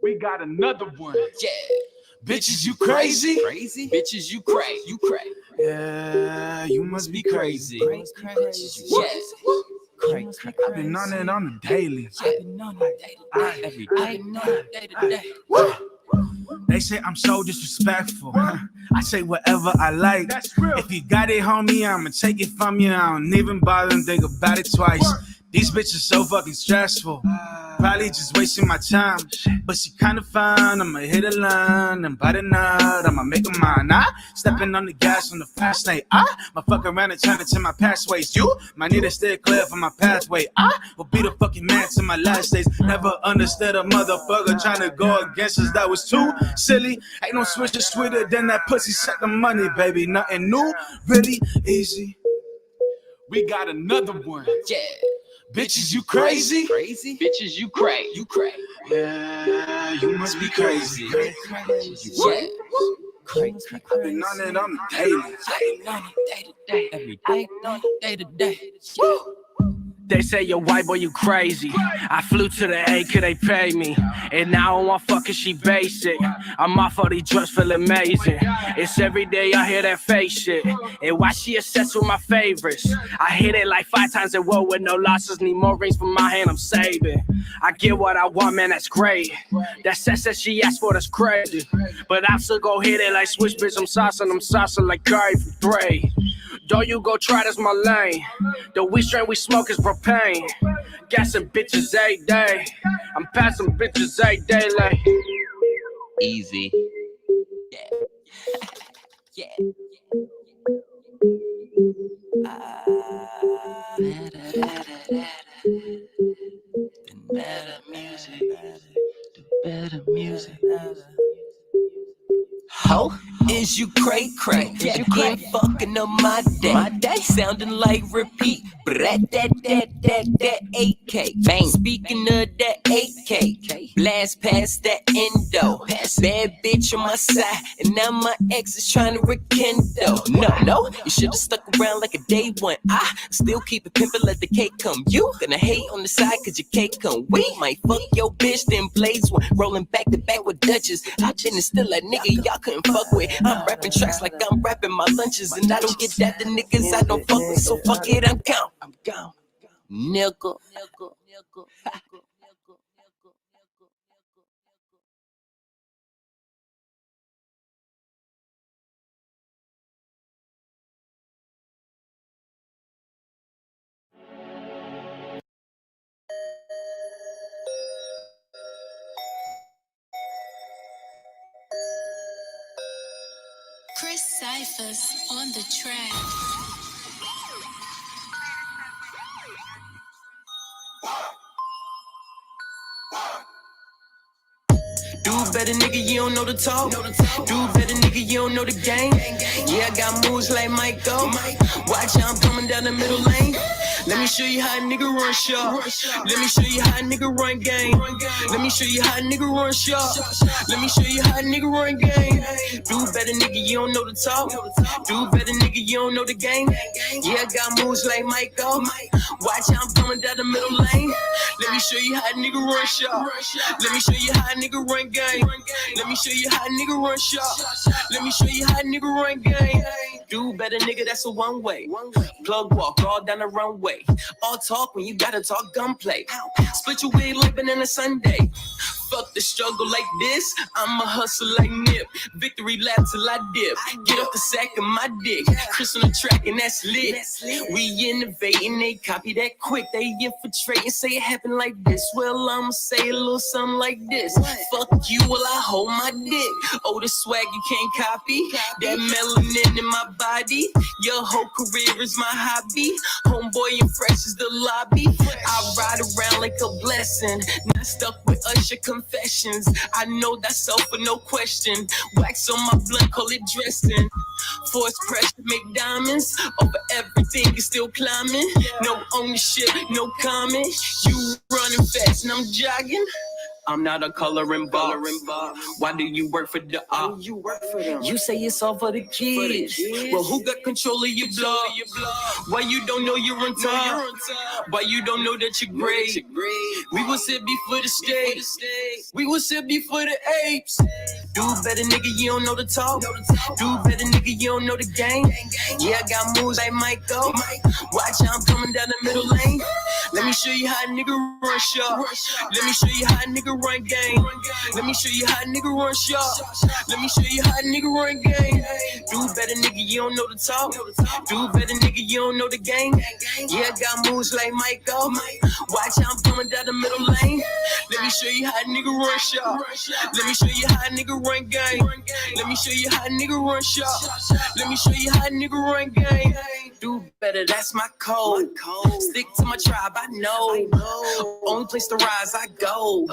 We got another one. Yeah. Bitches, you crazy? Crazy? Bitches, you crazy. You crazy. Yeah, you must be crazy. Crazy. Yeah. Crazy. I've been on it on the daily. I've been on it day to day. Every I've been on it day to day. They say I'm so disrespectful. I say whatever I like. That's real. If you got it, homie, I'ma take it from you. I don't even bother and think about it twice. These bitches so fucking stressful. Probably just wasting my time. But she kinda fine. I'ma hit a line and bite a nut. I'ma make her mine. Stepping on the gas on the fast lane. My fuck around and turn it to my pathways. You might need to stay clear from my pathway. Will be the fucking man to my last days. Never understood a motherfucker trying to go against us. That was too silly. Ain't no switch sweeter than that pussy. Set the money, baby. Nothing new, really easy. We got another one. Yeah. Bitches, you crazy? Crazy? Bitches, you crazy. You crazy. Yeah, you must be crazy. Yeah. I've been on it on the daily. I've been on it day to day. Every I've been on it day to day. Yeah. They say you're white boy, you crazy. I flew to the A, could they pay me? And now I want fucking, she basic. I'm off all these drugs, feel amazing. It's every day I hear that fake shit. And why she obsessed with my favorites? I hit it like 5 times in a row with no losses. Need more rings from my hand, I'm saving. I get what I want, man, that's great. That sex that she asked for, that's crazy. But I'm still gon' hit it like switch, bitch, I'm saucing like Curry from Dre. Don't you go try, that's my lane. The weed strain we smoke is propane. Gassing bitches every day. I'm passing bitches every day like Easy. Yeah. Better music. Better music. Ho, is you cray? Yeah, you can't fucking up my day. Sounding like repeat. That AK. Bang. Speaking of that AK, blast past that endo. Bad bitch on my side, and now my ex is trying to rekindle. No, you should've stuck around like a day one. I still keep it pimpin', let the cake come. You gonna hate on the side 'cause your cake come. We might fuck your bitch, then blaze one. Rolling back to back with Dutchess. I been still a nigga y'all couldn't fuck with. I'm rapping tracks like I'm rapping my lunches, and I don't get that the niggas I don't fuck with. So fuck it, I'm gone. Nigga. Chris Cyphers on the track. Do better, nigga, you don't know the talk. Do better, nigga, you don't know the game. Yeah, I got moves like Michael. Watch how I'm coming down the middle lane. Let me show you how a nigga run sharp. Let me show you how a nigga run game. Let me show you how a nigga run sharp. Let me show you how a nigga run game. Do better, nigga, you don't know the talk. Do better, nigga, you don't know the game. Yeah, I got moves like Michael. Watch how I'm coming down the middle lane. Let me show you how a nigga run sharp. Let me show you how a nigga run game. Let me show you how a nigga run sharp. Let me show you how a nigga run game. Do better, nigga, that's a one way. Plug walk all down the runway. All talk when you gotta talk gunplay. Split your wig like Banana Sunday. Fuck the struggle like this. I'ma hustle like Nip. Victory lap till I dip. Get off the sack of my dick. Chris on the track and that's lit. We innovating, they copy that quick. They infiltrate and say it happened like this. Well, I'ma say a little something like this. Fuck you while I hold my dick. Oh, the swag you can't copy. That melanin in my body. Your whole career is my hobby. Homeboy and fresh is the lobby. I ride around like a blessing. Not stuck with Usher confessions. I know that's so for no question. Wax on my blunt, call it dressing. Force pressure, make diamonds. Over everything is still climbing. No ownership, no comment. You running fast and I'm jogging. I'm not a coloring boss. Why do you work for the op? You say it's all for the kids. Well, who got control of your blog? Why you don't know you're on top? Why you don't know that you're great? We will sit before the state. We will sit before the apes. Do better, nigga, you don't know the talk. Do better, nigga, you don't know the game. Yeah, I got moves like Michael. Watch how I'm coming down the middle lane. Let me show you how a nigga run shop. Let me show you how a nigga run game. Let me show you how a nigga run shop. Let me show you how a nigga run game. Do better, nigga, you don't know the talk. Do better, nigga, you don't know the game. Yeah, I got moves like Michael. Watch how I'm coming down the middle lane. Let me show you how a nigga run shop. Let me show you how a nigga run game. Let me show you how a nigga run shop. Let me show you how a nigga run game. Do better, that's my code. Stick to my tribe, I know. Only place to rise, I go.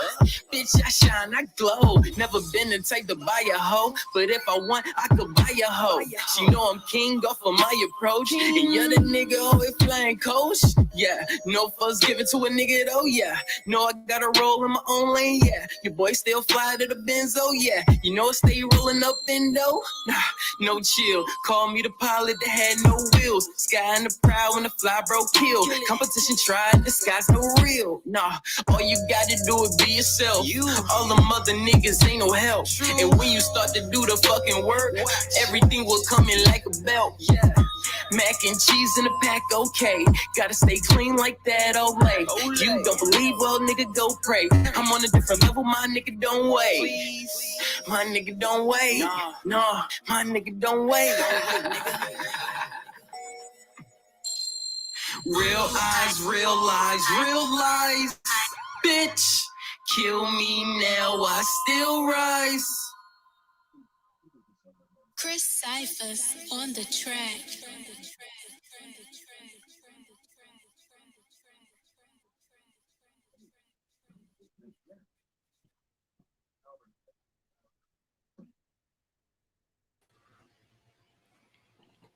Bitch, I shine, I glow. Never been the type to buy a hoe, but if I want, I could buy a hoe. She know I'm king off of my approach, and you're the nigga always playing coach. Yeah, no fuss given to a nigga though. Yeah, no, I gotta roll in my own lane. Yeah, your boy still fly to the Benzo. Yeah, you know I stay rolling up endo. Nah, no chill. Call me the pilot that had no wheels. Sky in the proud when the fly bro kill. Competition tried, the sky's no real. Nah, all you gotta do is be yourself. All the mother niggas ain't no help. And when you start to do the fucking work, everything will come in like a belt. Yeah. Mac and cheese in a pack, okay. Gotta stay clean like that, Olay. You don't believe, well, nigga, go pray. I'm on a different level, my nigga, don't wait. My nigga, don't wait. No, my nigga, don't wait. Real eyes, real lies, real lies. Bitch, kill me now, I still rise. Chris Cyphers on the track.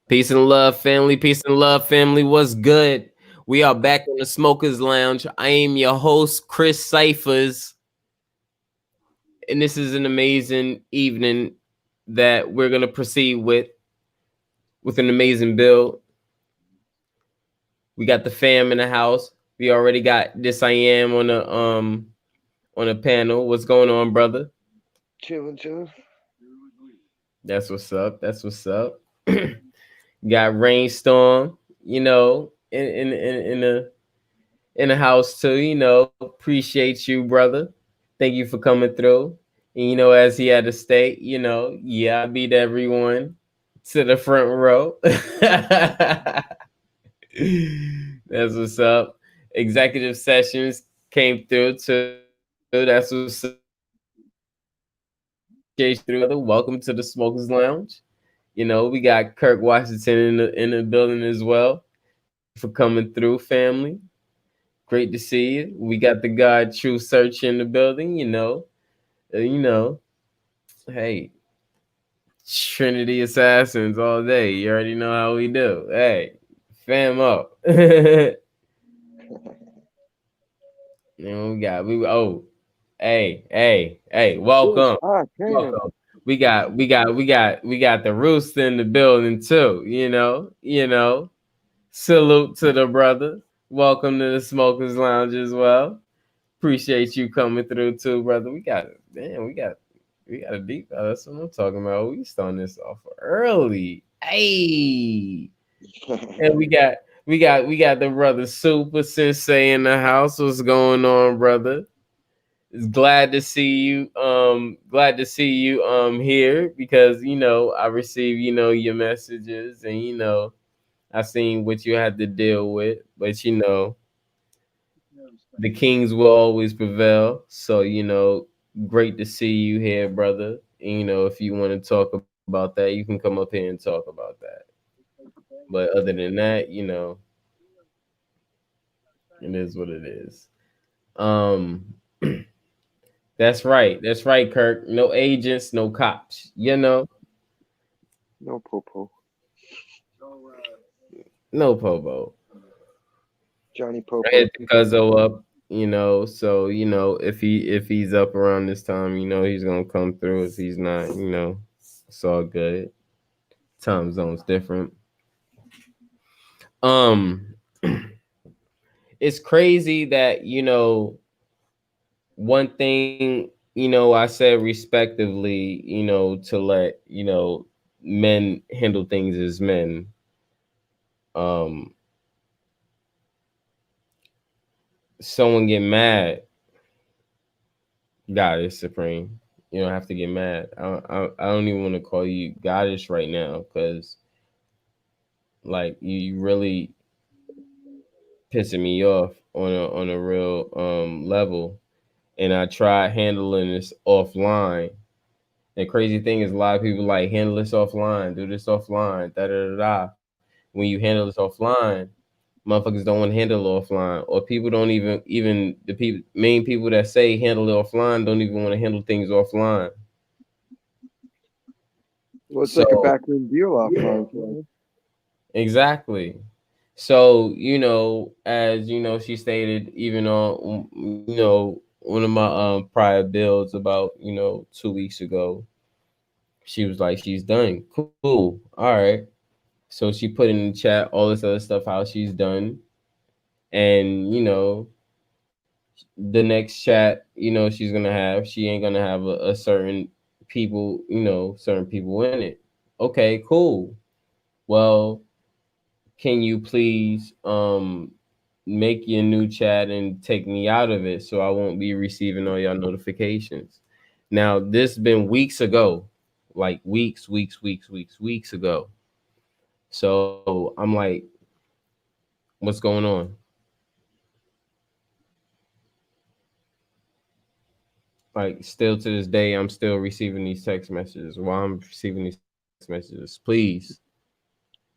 Peace and love, family. Peace and love, family. What's good? We are back on the Smokers Lounge. I am your host, Chris Cyphers, and this is an amazing evening that we're gonna proceed with an amazing build. We got the fam in the house. We already got this. I am on a panel. What's going on, brother? Chillin'. That's what's up. That's what's up. Got Rainstorm, in the house too. Appreciate you, brother. Thank you for coming through. And as he had to state, I beat everyone to the front row. That's what's up. Executive sessions came through too. That's what's up. Welcome to the Smokers Lounge. We got Kirk Washington in the building as well. For coming through, family. Great to see you. We got the God True Search in the building. Hey, Trinity Assassins all day. You already know how we do. Hey, fam up. We got hey, welcome. Welcome. We got the rooster in the building too. Salute to the brother. Welcome to the Smokers Lounge as well. Appreciate you coming through too, brother. We got a deep. That's what I'm talking about. We starting this off early. Hey, and we got the brother Super Sensei in the house. What's going on, brother? It's glad to see you. Here because I received your messages and I seen what you had to deal with, but the kings will always prevail. So great to see you here, brother. And, if you want to talk about that, you can come up here and talk about that. But other than that, it is what it is. That's right. That's right, Kirk. No agents, no cops. No popo. No popo. Johnny Popo. I hit the Cuzzo up. you know. So you know, if he's up around this time, you know, he's gonna come through. If he's not, you know, it's all good. Time zone's different. Um, it's crazy that you know one thing. You know, I said respectively. You know, to let you know men handle things as men. Um, someone get mad. God is supreme. You don't have to get mad. I don't even want to call you goddess right now because like you really pissing me off on a real level. And I tried handling this offline. The crazy thing is a lot of people like handle this offline, do this offline, da da da da. When you handle this offline, motherfuckers don't want to handle it offline, or people don't even the people main people that say handle it offline don't even want to handle things offline. Well, it's like a So backroom deal offline, Kevin. exactly. So you know, as you know, she stated even on you know one of my prior builds about you know 2 weeks ago, she was like she's done. Cool, all right. So she put in the chat all this other stuff how she's done, and you know the next chat you know she's gonna have she ain't gonna have a certain people you know certain people in it. Okay, cool. Well, can you please make your new chat and take me out of it so I won't be receiving all your notifications? Now, this been weeks ago, like weeks ago. So I'm like, what's going on? Like, still to this day, I'm still receiving these text messages. While I'm receiving these text messages, please,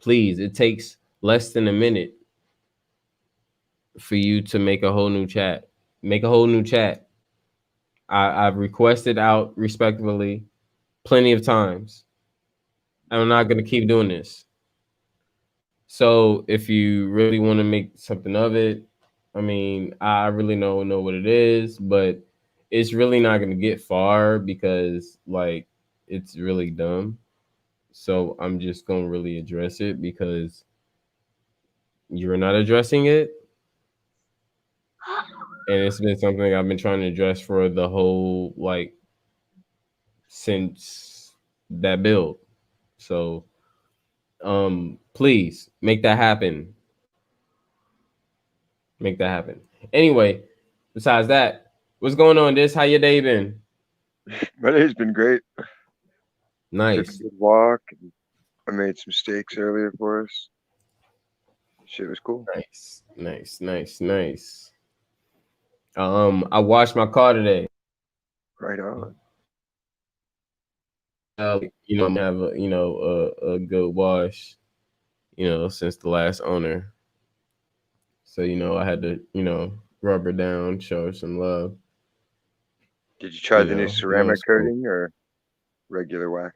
it takes less than a minute for you to make a whole new chat. Make a whole new chat. I've requested out respectfully plenty of times. I'm not gonna keep doing this. So if you really want to make something of it, I mean, I really don't know what it is, but it's really not gonna get far because like it's really dumb. So I'm just gonna really address it because you're not addressing it, and it's been something I've been trying to address for the whole like since that build. So please make that happen. Make that happen. Anyway, besides that, what's going on? This how your day been? My day's been great. Took a Nice. good walk. And I made some steaks earlier for us. Shit was cool. Nice. I washed my car today. Right on. You know, have a a good wash, you know, since the last owner. So, you know, I had to, you know, rub her down, show her some love. Did you try You the new know, ceramic it's cool. coating or regular wax?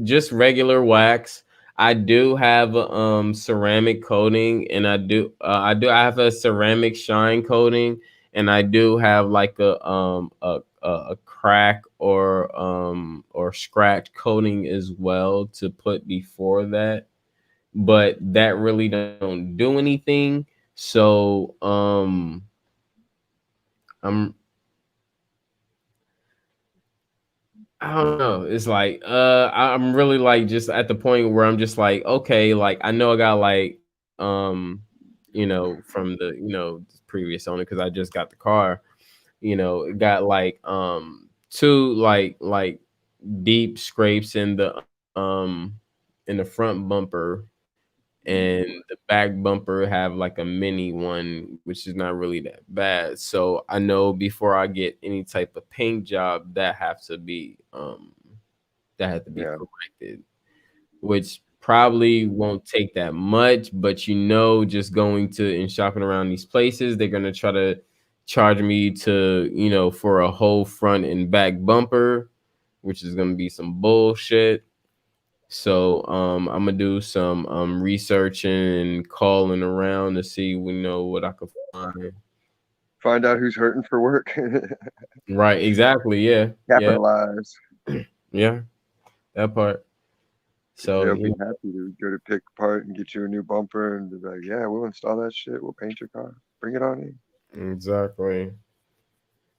Just regular wax. I do have a ceramic coating, and I have a ceramic shine coating, and I do have like a crack or scratch coating as well to put before that, but that really don't do anything. So I'm I don't know. It's like I'm really like just at the point where I'm just like, okay, like I know I got like you know, from the previous owner because I just got the car, you know, it got like two deep scrapes in the front bumper, and the back bumper have like a mini one, which is not really that bad. So I know before I get any type of paint job, that had to be Yeah. corrected, which probably won't take that much. But you know, just going to and shopping around these places, they're gonna try to charge me to for a whole front and back bumper, which is gonna be some bullshit. So I'm gonna do some researching and calling around to see what I could find. Find out who's hurting for work. Right, exactly. Yeah, yeah, Capitalize. yeah. That part. So They'll be happy to go to pick apart and get you a new bumper and be like, yeah, we'll install that shit. We'll paint your car. Bring it on in. exactly.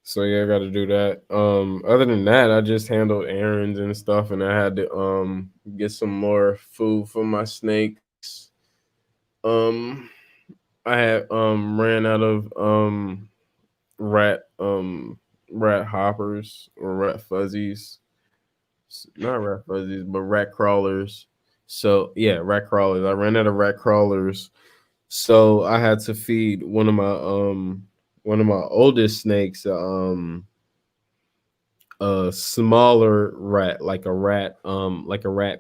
So yeah, I got to do that. Other than that, I just handled errands and stuff, and I had to get some more food for my snakes. Um, I had ran out of rat rat hoppers or rat fuzzies, not rat fuzzies, but rat crawlers. So yeah, rat crawlers. I ran out of rat crawlers, so I had to feed one of my oldest snakes a smaller rat, like a rat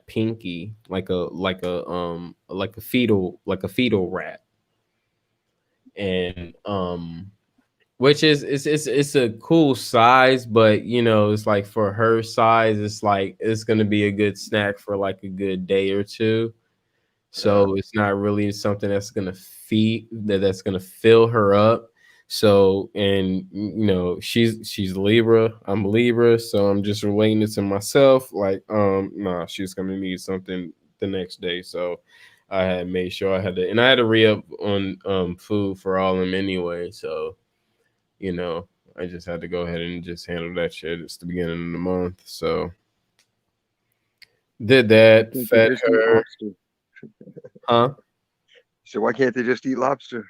pinky, like a fetal rat, and which is it's a cool size, but it's like for her size, it's like it's gonna be a good snack for like a good day or two. So it's not really something that's gonna fill her up. So, and she's Libra, I'm Libra, so I'm just relating it to myself. Like, nah, she's gonna need something the next day. So I had made sure I had to re-up on food for all of them anyway. So, I just had to go ahead and just handle that shit. It's the beginning of the month. So did that, Can't they fed just eat her, lobster? huh? So why can't they just eat lobster?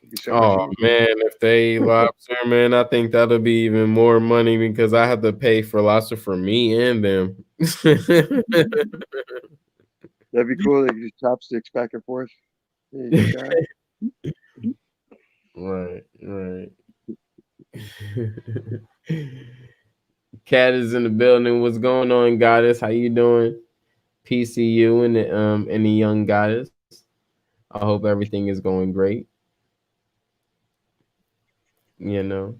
It'd be so much Oh easier. man, if they eat lobster, man, I think that'll be even more money because I have to pay for lobster for me and them. That'd be cool. They could just chopsticks back and forth. There you go, guys. Right, right. Cat is in the building. What's going on, goddess? How you doing? PCU and the young goddess. I hope everything is going great. You know.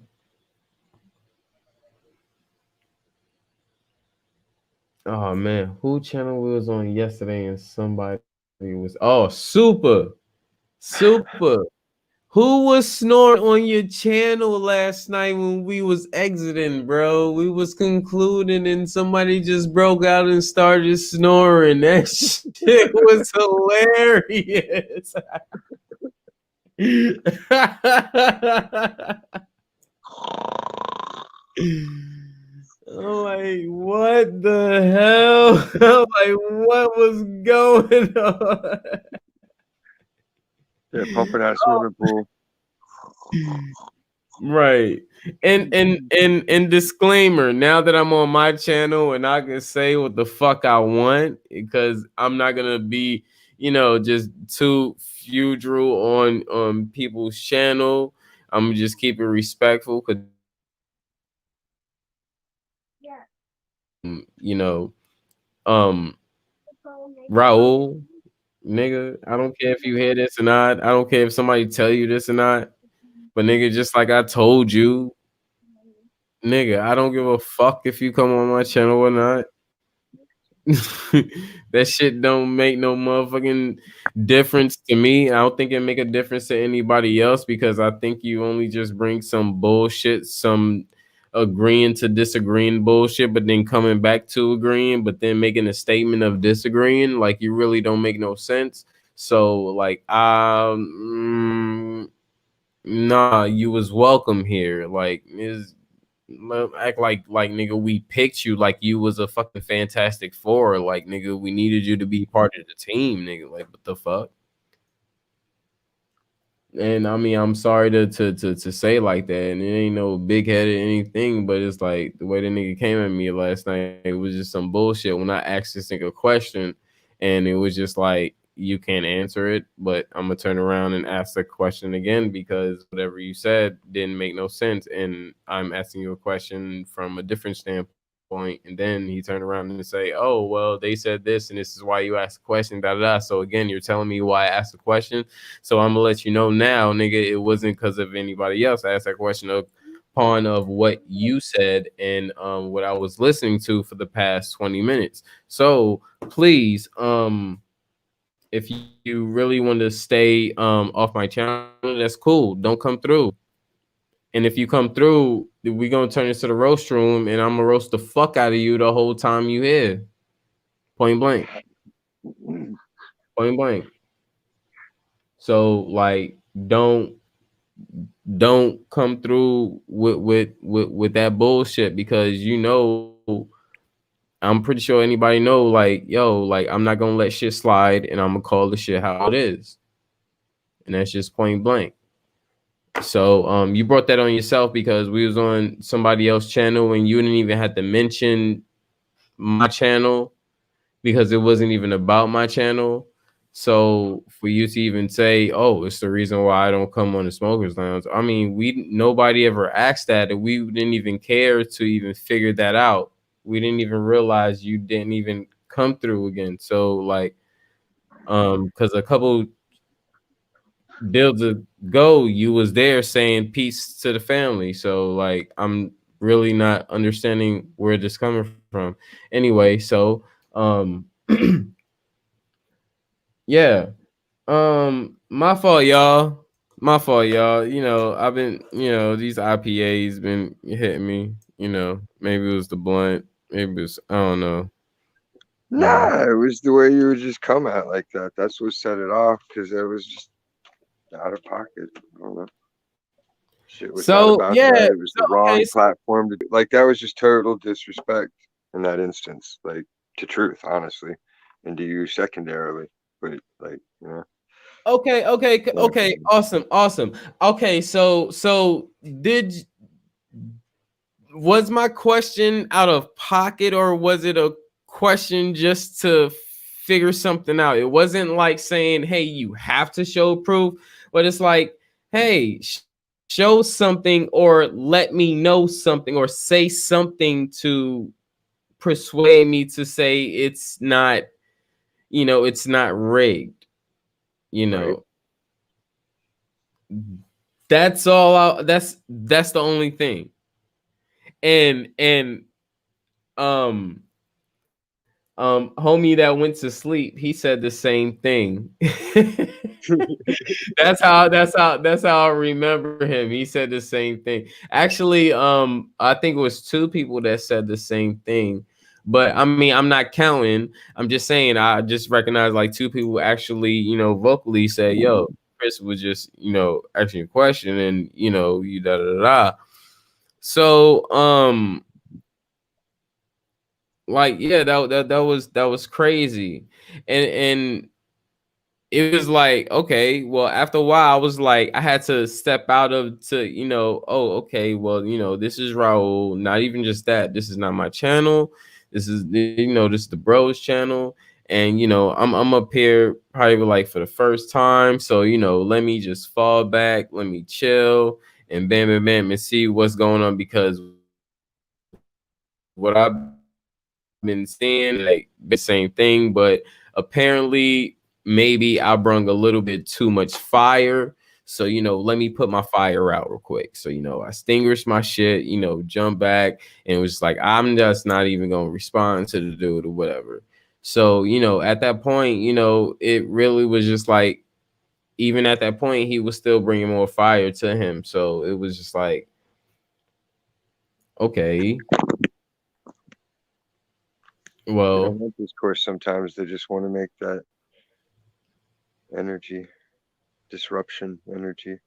Oh man, who channel we was on yesterday and somebody was super. Who was snoring on your channel last night when we was exiting, bro? We was concluding and somebody just broke out and started snoring. That shit was hilarious. I'm like, what the hell? I'm like, what was going on? Yeah, pumping out swimming pool. Right. And disclaimer, now that I'm on my channel and I can say what the fuck I want, because I'm not gonna be, just too feudal on people's channel. I'm gonna just keep it respectful because you know, um Raul, nigga, I don't care if you hear this or not. I don't care if somebody tell you this or not. But nigga, just like I told you, nigga, I don't give a fuck if you come on my channel or not. That shit don't make no motherfucking difference to me. I don't think it make a difference to anybody else because I think you only just bring some bullshit, some agreeing to disagreeing bullshit, but then coming back to agreeing, but then making a statement of disagreeing. Like you really don't make no sense. So like nah, you was welcome here. Like is act like nigga, we picked you like you was a fucking Fantastic Four. Like nigga, we needed you to be part of the team, nigga. Like what the fuck? And I mean, I'm sorry to say like that, and it ain't no big headed anything, but it's like the way the nigga came at me last night, it was just some bullshit. When I asked this nigga a question, and it was just like you can't answer it, but I'm gonna turn around and ask the question again because whatever you said didn't make no sense, and I'm asking you a question from a different standpoint. And then he turned around and say, "Oh, well, they said this, and this is why you asked the question." Da da da. So again, you're telling me why I asked the question. So I'm gonna let you know now, nigga, it wasn't because of anybody else. I asked that question upon of what you said and what I was listening to for the past 20 minutes. So please, if you really want to stay off my channel, that's cool. Don't come through. And if you come through, we gonna turn this to the roast room, and I'm gonna roast the fuck out of you the whole time you here. Point blank. Point blank. So like, don't come through with that bullshit, because you know, I'm pretty sure anybody know, like, yo, like, I'm not gonna let shit slide, and I'm gonna call the shit how it is, and that's just point blank. So you brought that on yourself because we was on somebody else's channel and you didn't even have to mention my channel because it wasn't even about my channel. So for you to even say, oh, it's the reason why I don't come on the smokers lounge, I mean, nobody ever asked that, and we didn't even care to even figure that out. We didn't even realize you didn't even come through again. So like, because a couple deals ago, you was there saying peace to the family. So like, I'm really not understanding where this coming from. Anyway, so yeah. My fault, y'all. My fault, y'all. You know, I've been, these IPAs been hitting me. You know, maybe it was the blunt. Maybe it was, I don't know. Nah, it was the way you would just come at like that. That's what set it off, because it was just out of pocket. I don't know. Shit was not So about yeah. that. It was the So, okay. wrong platform to do. Like, that was just total disrespect in that instance, like, to truth, honestly, and to you secondarily. But like, Okay. yeah. Awesome. Okay. So was my question out of pocket, or was it a question just to figure something out? It wasn't like saying, hey, you have to show proof, but it's like, hey, show something, or let me know something, or say something to persuade me to say it's not, it's not rigged, you Right. know. That's all that's the only thing. And um homie that went to sleep, he said the same thing. That's how I remember him. He said the same thing. Actually, I think it was two people that said the same thing. But I mean, I'm not counting. I'm just saying, I just recognize like two people actually, vocally say, yo, Chris was just, asking a question, and you da da da. So like, yeah, that was crazy. And it was like, okay, well, after a while, I was like, I had to step out of to, oh, okay, well, this is Raul. Not even just that. This is not my channel. This is, this is the bros channel. And, I'm up here probably like for the first time. So, let me just fall back. Let me chill and bam, bam, bam, and see what's going on, because what I've been seeing, like, the same thing, but apparently maybe I brung a little bit too much fire. So, let me put my fire out real quick. So, I extinguished my shit, jump back, and it was like, I'm just not even gonna respond to the dude or whatever. So, at that point, it really was just like, even at that point, he was still bringing more fire to him. So it was just like, okay, They well, don't want discourse sometimes. They just want to make that energy, disruption energy.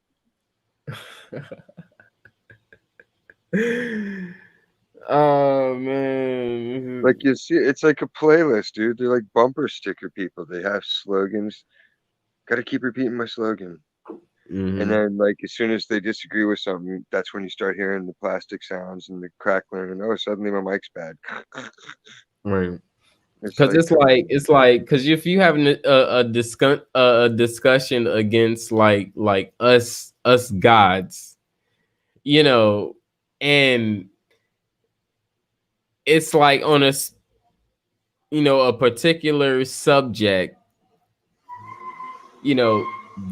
oh man. Like, you see, it's like a playlist, dude. They're like bumper sticker people. They have slogans. Got to keep repeating my slogan. And then, like, as soon as they disagree with something, that's when you start hearing the plastic sounds and the crackling, and oh, suddenly my mic's bad. Right. It's Because like, because if you having a discussion against like us gods, and it's like on a particular subject,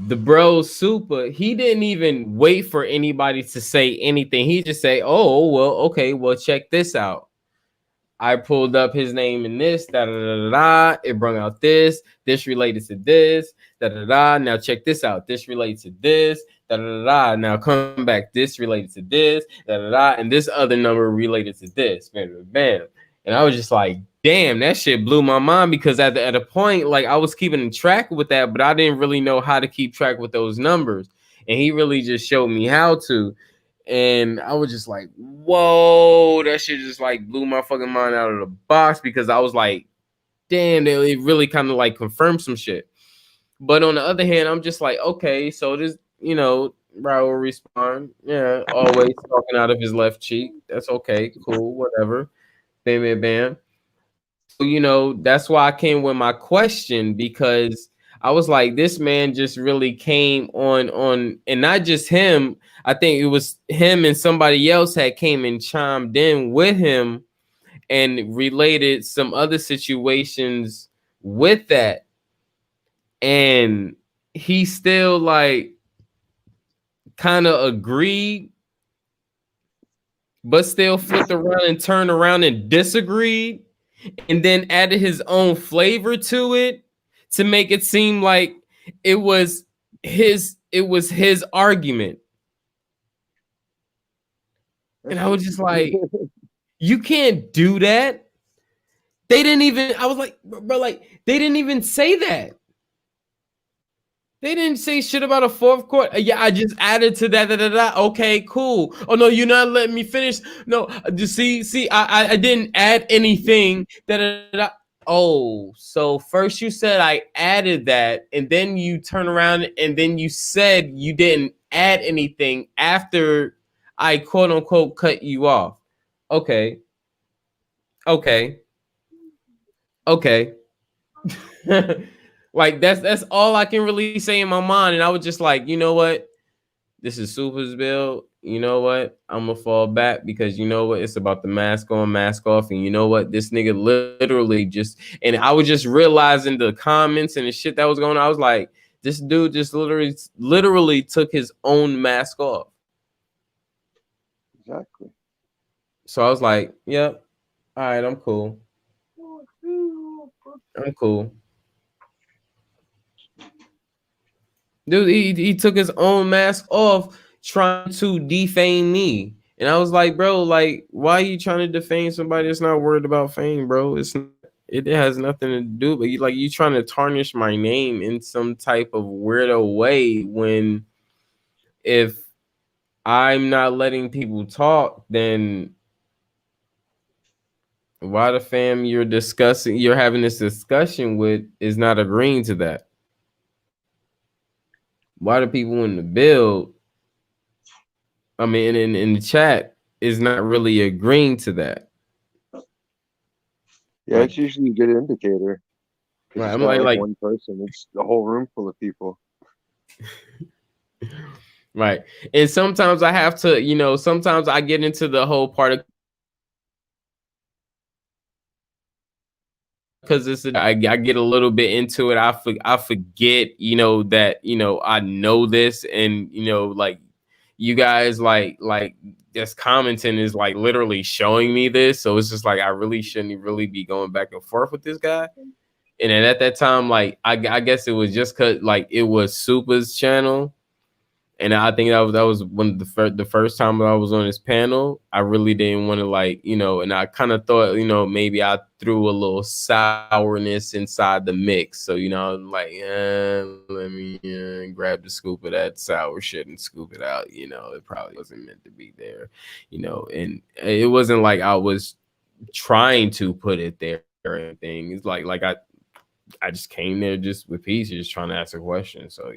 the bro Super, he didn't even wait for anybody to say anything. He just say, "Oh, well, okay, well, check this out." I pulled up his name in this, da da da da da. It brought out this. This related to this, da da da. Now check this out. This relates to this, da da da. Now come back. This related to this, da da da. And this other number related to this. Bam, bam, bam. And I was just like, damn, that shit blew my mind because at a point, like I was keeping track with that, but I didn't really know how to keep track with those numbers. And he really just showed me how to. And I was just like, whoa, that shit just like blew my fucking mind out of the box because I was like, damn, it really kind of like confirmed some shit. But on the other hand, I'm just like, okay, so this, Raul respond. Yeah, always talking out of his left cheek. That's okay, cool, whatever. Bam, bam, bam. So, that's why I came with my question because I was like, this man just really came on, and not just him. I think it was him and somebody else had came and chimed in with him and related some other situations with that. And he still like kind of agreed, but still flipped around and turned around and disagreed, and then added his own flavor to it to make it seem like it was his argument. And I was just like, you can't do that. They didn't even, I was like, bro, like, they didn't even say that. They didn't say shit about a fourth quarter. Yeah, I just added to that. Okay, cool. Oh no, you're not letting me finish. No, see, I didn't add anything. Oh, so first you said I added that, and then you turn around and then you said you didn't add anything after I quote unquote cut you off. Okay. Like that's all I can really say in my mind. And I was just like, you know what? This is Super's build. You know what? I'm gonna fall back because you know what? It's about the mask on, mask off. And you know what? This nigga literally just, and I was just realizing the comments and the shit that was going on. I was like, this dude just literally took his own mask off. Exactly. So I was like, yep. All right, I'm cool. I'm cool. Dude, he took his own mask off trying to defame me. And I was like, bro, like, why are you trying to defame somebody that's not worried about fame, bro? It has nothing to do, but you trying to tarnish my name in some type of weirdo way when if I'm not letting people talk, then why the fam you're having this discussion with is not agreeing to that? Why the people in the build, I mean, in the chat, is not really agreeing to that? Yeah, it's usually a good indicator. Right, It's I'm not like one person; it's the whole room full of people. Right, and sometimes I have to, sometimes I get into the whole part of because I get a little bit into it. I forget, that I know this, and like you guys like this commenting is like literally showing me this, so it's just like I really shouldn't really be going back and forth with this guy. And then at that time, like I guess it was just cause like it was Super's channel. And I think that was one of the first time that I was on his panel. I really didn't want to and I kind of thought, maybe I threw a little sourness inside the mix. So, I'm like, let me grab the scoop of that sour shit and scoop it out. It probably wasn't meant to be there, and it wasn't like I was trying to put it there or anything. It's like I just came there just with peace, just trying to ask a question. So,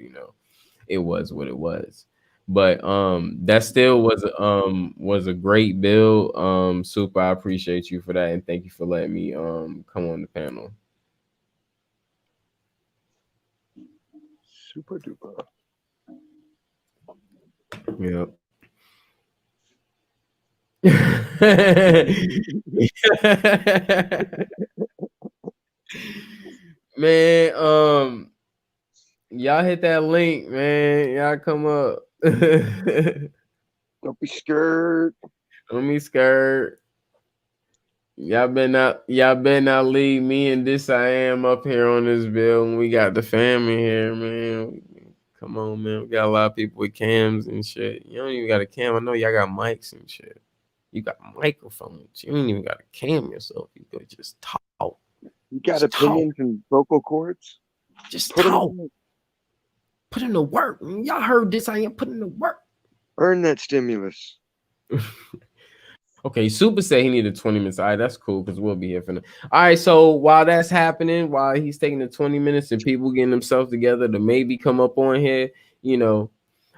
it was what it was. But that still was a great build. Super, I appreciate you for that, and thank you for letting me come on the panel. Super duper. Yep. Man, Y'all hit that link, man. Y'all come up. Don't be scared. Don't be scared. Y'all better not leave me and this I am up here on this bill. And we got the family here, man. Come on, man. We got a lot of people with cams and shit. You don't even got a cam. I know y'all got mics and shit. You got microphones. You ain't even got a cam yourself. You could just talk. You got Just opinions and vocal cords? Just Put 'em talk. in. Put in the work. Y'all heard this. I am putting the work. Earn that stimulus. Okay, Super said he needed 20 minutes. All right, that's cool because we'll be here for now. All right, so while that's happening, while he's taking the 20 minutes and people getting themselves together to maybe come up on here, you know.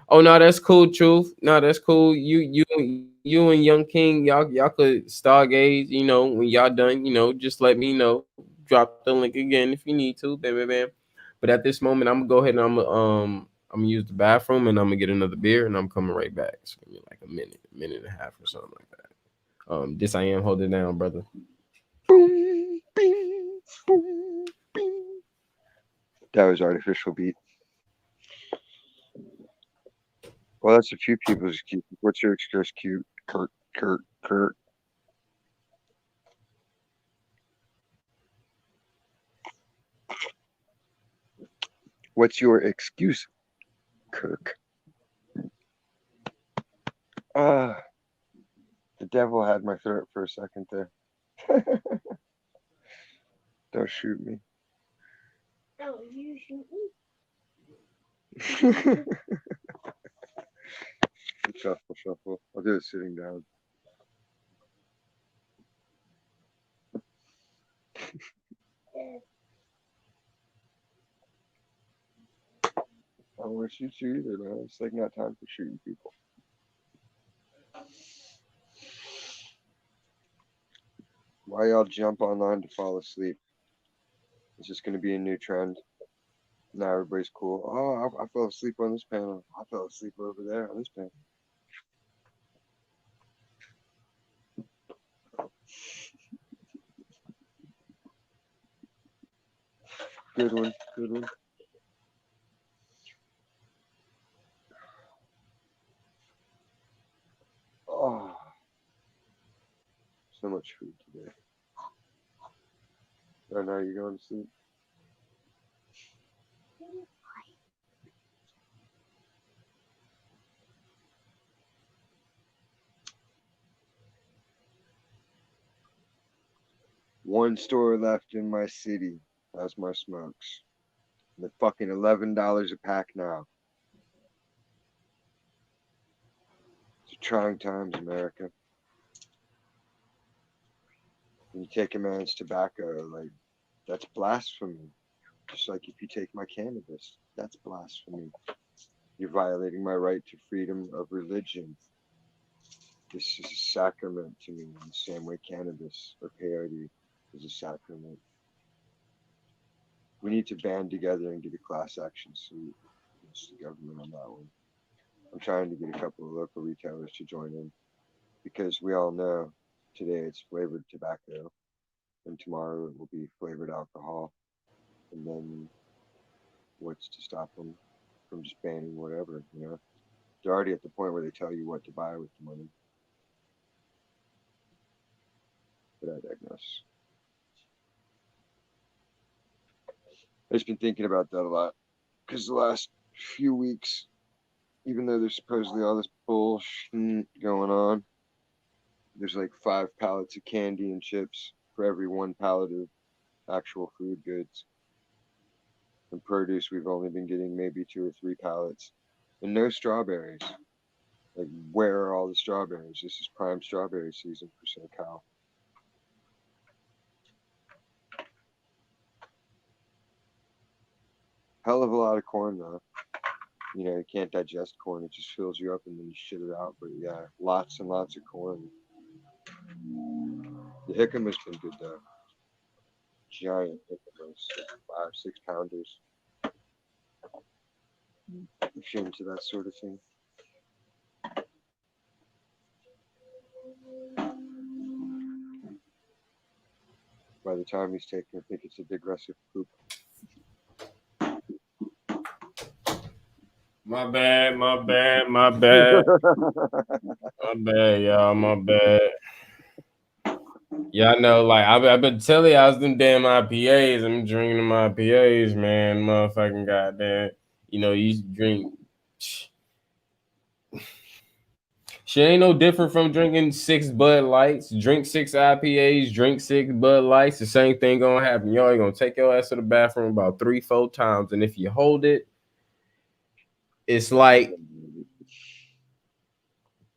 Oh no, that's cool, Truth. No, that's cool. You and Young King, y'all could stargaze, you know, when y'all done, you know, just let me know. Drop the link again if you need to. Bam, bam, bam. But at this moment, I'm gonna go ahead and I'm gonna use the bathroom and I'm gonna get another beer and I'm coming right back. It's gonna be like a minute and a half or something like that. This I am holding down, brother. Boom, bing, boom, bing. That was artificial beat. Well, that's a few people's cute. What's your excuse cute? Kurt. What's your excuse, Kirk? The devil had my throat for a second there. Don't shoot me. Oh, you shoot me? Shuffle. I'll do it sitting down. I don't want to shoot you either, man. It's like not time for shooting people. Why y'all jump online to fall asleep? It's just going to be a new trend. Now everybody's cool. Oh, I fell asleep on this panel. I fell asleep over there on this panel. Good one. Oh, so much food today. Oh, now you're going to sleep. One store left in my city has my smokes. They're fucking $11 a pack now. It's trying times, America. When you take a man's tobacco, like, that's blasphemy. Just like if you take my cannabis, that's blasphemy. You're violating my right to freedom of religion. This is a sacrament to me in the same way cannabis or peyote is a sacrament. We need to band together and get a class action suit against the government on that one. I'm trying to get a couple of local retailers to join in because we all know today it's flavored tobacco and tomorrow it will be flavored alcohol. And then what's to stop them from just banning whatever, you know? They're already at the point where they tell you what to buy with the money. But I digress. I've just been thinking about that a lot because the last few weeks, even though there's supposedly all this bullshit going on, there's like 5 pallets of candy and chips for every 1 pallet of actual food goods. And produce, we've only been getting maybe 2 or 3 pallets. And no strawberries. Like, where are all the strawberries? This is prime strawberry season for SoCal. Hell of a lot of corn, though. You know, you can't digest corn. It just fills you up and then you shit it out. But yeah, lots and lots of corn. The jicama's been good, though. Giant jicamas, 5-6 pounders. If you're into that sort of thing. By the time he's taken, I think it's a digressive poop. My bad, my bad, my bad. My bad, y'all, my bad. Y'all know, like, I've been telling y'all them damn IPAs. I'm drinking them IPAs, man. Motherfucking goddamn. You know, you drink. Shit ain't no different from drinking 6 Bud Lights. Drink 6 IPAs, drink 6 Bud Lights. The same thing gonna happen. Y'all gonna take your ass to the bathroom about 3-4 times. And if you hold it, it's like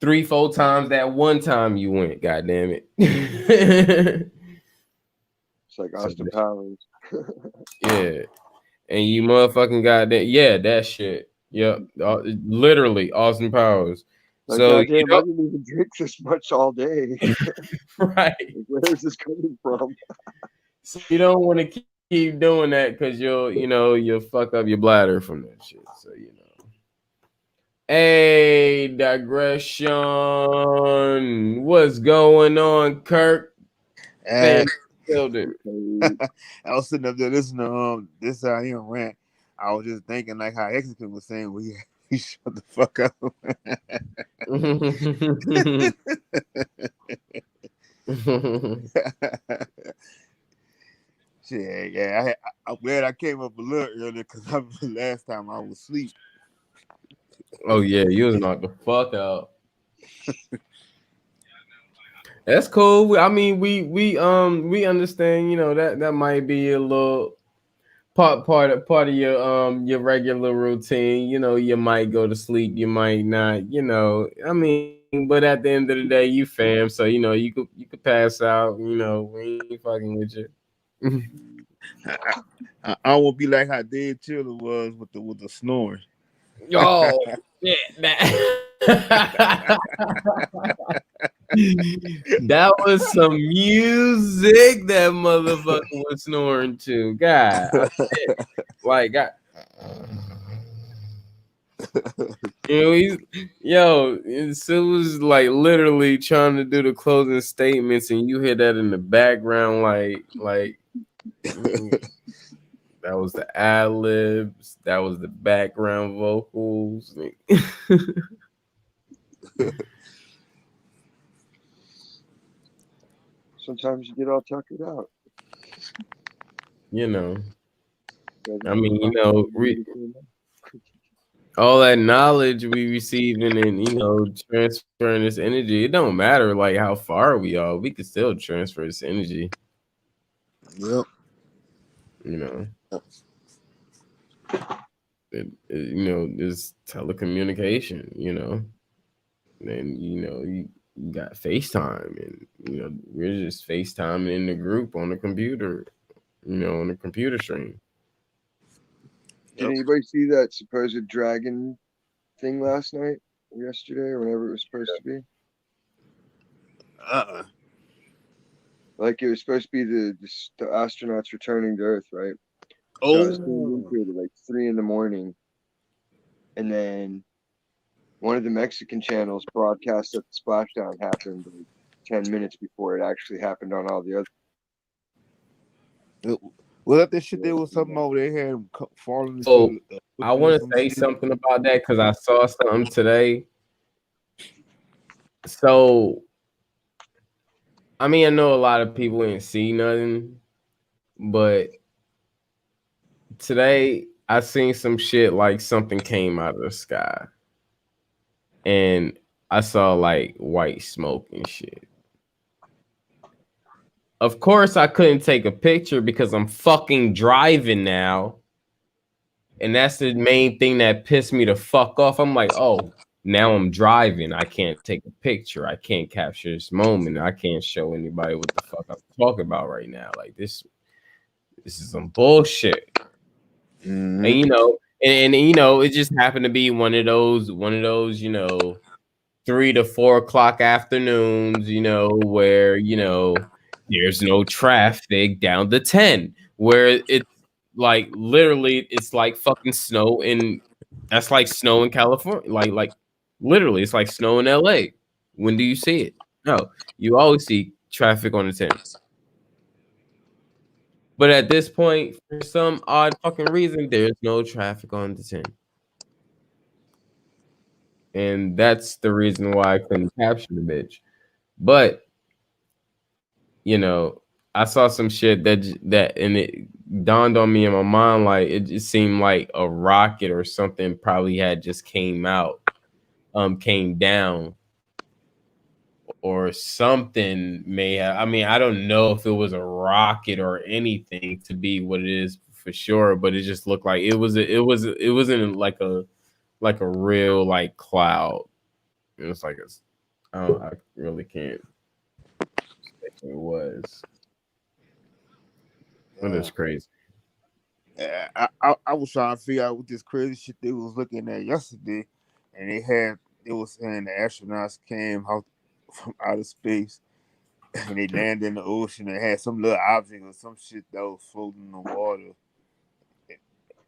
3-4 times that one time you went. God damn it. It's like Austin Powers. Yeah. And you motherfucking goddamn, yeah, that shit. Yep. Literally Austin Powers. Like, So, goddamn, I didn't even drink this much all day. right. Where's this coming from? So you don't want to keep doing that because you'll fuck up your bladder from that shit. So Hey, digression. What's going on, Kirk? And Building. I was sitting up there listening to this out here rant. I was just thinking like how Mexican was saying, "We shut the fuck up." Shit, yeah. I'm glad I came up a little earlier because last time I was asleep. Oh yeah, you was knocked the fuck out. That's cool. I mean, we understand. You know that might be a little part of your regular routine. You know, you might go to sleep, you might not. You know, I mean, but at the end of the day, you fam, so you know you could pass out. You know, we ain't fucking with you. I won't be like how Dead Chiller was with the snoring. Oh, yeah, that was some music that motherfucker was snoring to. God, like God. It was like literally trying to do the closing statements, and you hear that in the background, like that was the ad libs, that was the background vocals. Sometimes you get all tuckered out. You know, I mean, you know, all that knowledge we receiving and transferring this energy, it don't matter like how far we are, we can still transfer this energy. Yep. You know, this telecommunication, and you got FaceTime, and we're just FaceTiming in the group on the computer, on the computer stream. Did anybody see that supposed dragon thing last night or yesterday or whenever it was supposed to be? Like it was supposed to be the astronauts returning to Earth, right? Oh, so I was tuned into it at like 3 a.m, and then one of the Mexican channels broadcast that the splashdown happened like 10 minutes before it actually happened on all the other. Was that the shit? There was something over there had falling. Oh, I want to say something about that because I saw something today. So, I mean, I know a lot of people ain't see nothing, but today I seen some shit like something came out of the sky, and I saw like white smoke and shit. Of course, I couldn't take a picture because I'm fucking driving now. And that's the main thing that pissed me the fuck off. I'm like, oh, now I'm driving. I can't take a picture. I can't capture this moment. I can't show anybody what the fuck I'm talking about right now. Like this is some bullshit. Mm-hmm. And it just happened to be one of those, 3 to 4 o'clock afternoons, where, there's no traffic down to 10, where it's like literally it's like fucking snow, and that's like snow in California. Like literally it's like snow in LA. When do you see it? No, you always see traffic on the 10. But at this point, for some odd fucking reason, there's no traffic on the 10. and that's the reason why I couldn't capture the bitch. But you know, I saw some shit and it dawned on me in my mind like it just seemed like a rocket or something probably had just came down or something may have. I mean, I don't know if it was a rocket or anything to be what it is for sure, but it just looked like it wasn't like a real like cloud. It was like I really can't say what it was. But it's crazy. Yeah, I was trying to figure out what this crazy shit they was looking at yesterday, and it was saying the astronauts came out from outer space and they landed in the ocean and had some little object or some shit that was floating in the water. I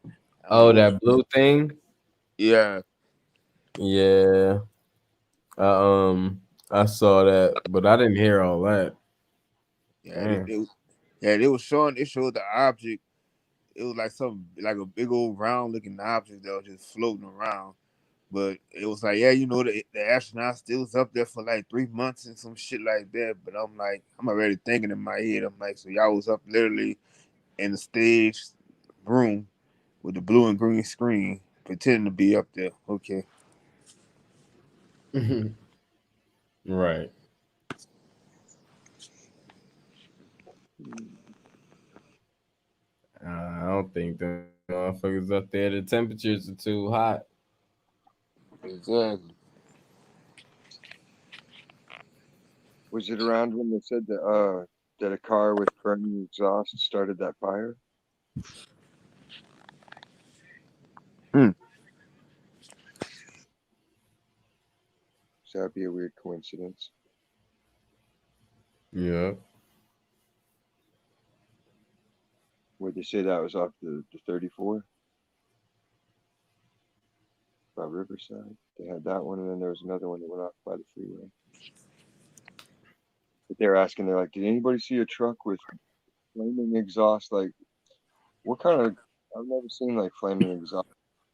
don't Oh, know. that blue thing? Yeah, Yeah. I saw that, but I didn't hear all that. yeah, Damn. they was showing. It showed the object. It was like some like a big old round looking object that was just floating around. But it was like, yeah, you know, the astronaut still was up there for like 3 months and some shit like that. But I'm like, I'm already thinking in my head. I'm like, so y'all was up literally in the stage room with the blue and green screen, pretending to be up there. Okay. Right. I don't think the motherfuckers up there. The temperatures are too hot. Exactly. Was it around when they said that a car with burning exhaust started that fire? Hmm. So that'd be a weird coincidence. Yeah. Would they say that was off the 34 by Riverside? They had that one, and then there was another one that went off by the freeway. But they're asking, they're like, did anybody see a truck with flaming exhaust? Like, what kind of? I've never seen like flaming exhaust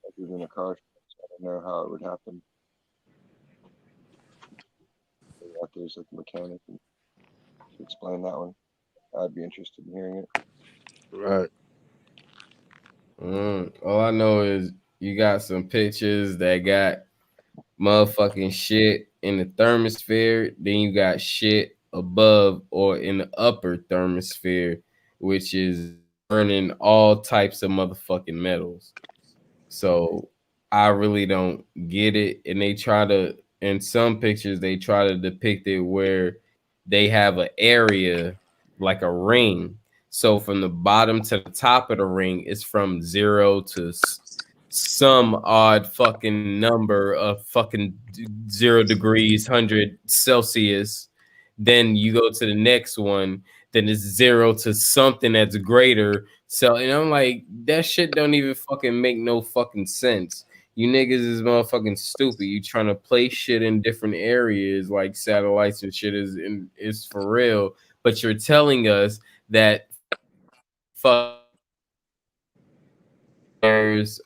other than a car. So I don't know how it would happen. Out there's like a mechanic and to explain that one. I'd be interested in hearing it. Right. All I know is you got some pictures that got motherfucking shit in the thermosphere. Then you got shit above or in the upper thermosphere, which is burning all types of motherfucking metals. So I really don't get it. And they try to, in some pictures, they try to depict it where they have an area like a ring. So from the bottom to the top of the ring, it's from 0 to some odd fucking number of fucking 0 degrees, 100 Celsius. Then you go to the next one, then it's 0 to something that's greater. So, and I'm like, that shit don't even fucking make no fucking sense. You niggas is motherfucking stupid. You trying to place shit in different areas like satellites and shit is for real. But you're telling us that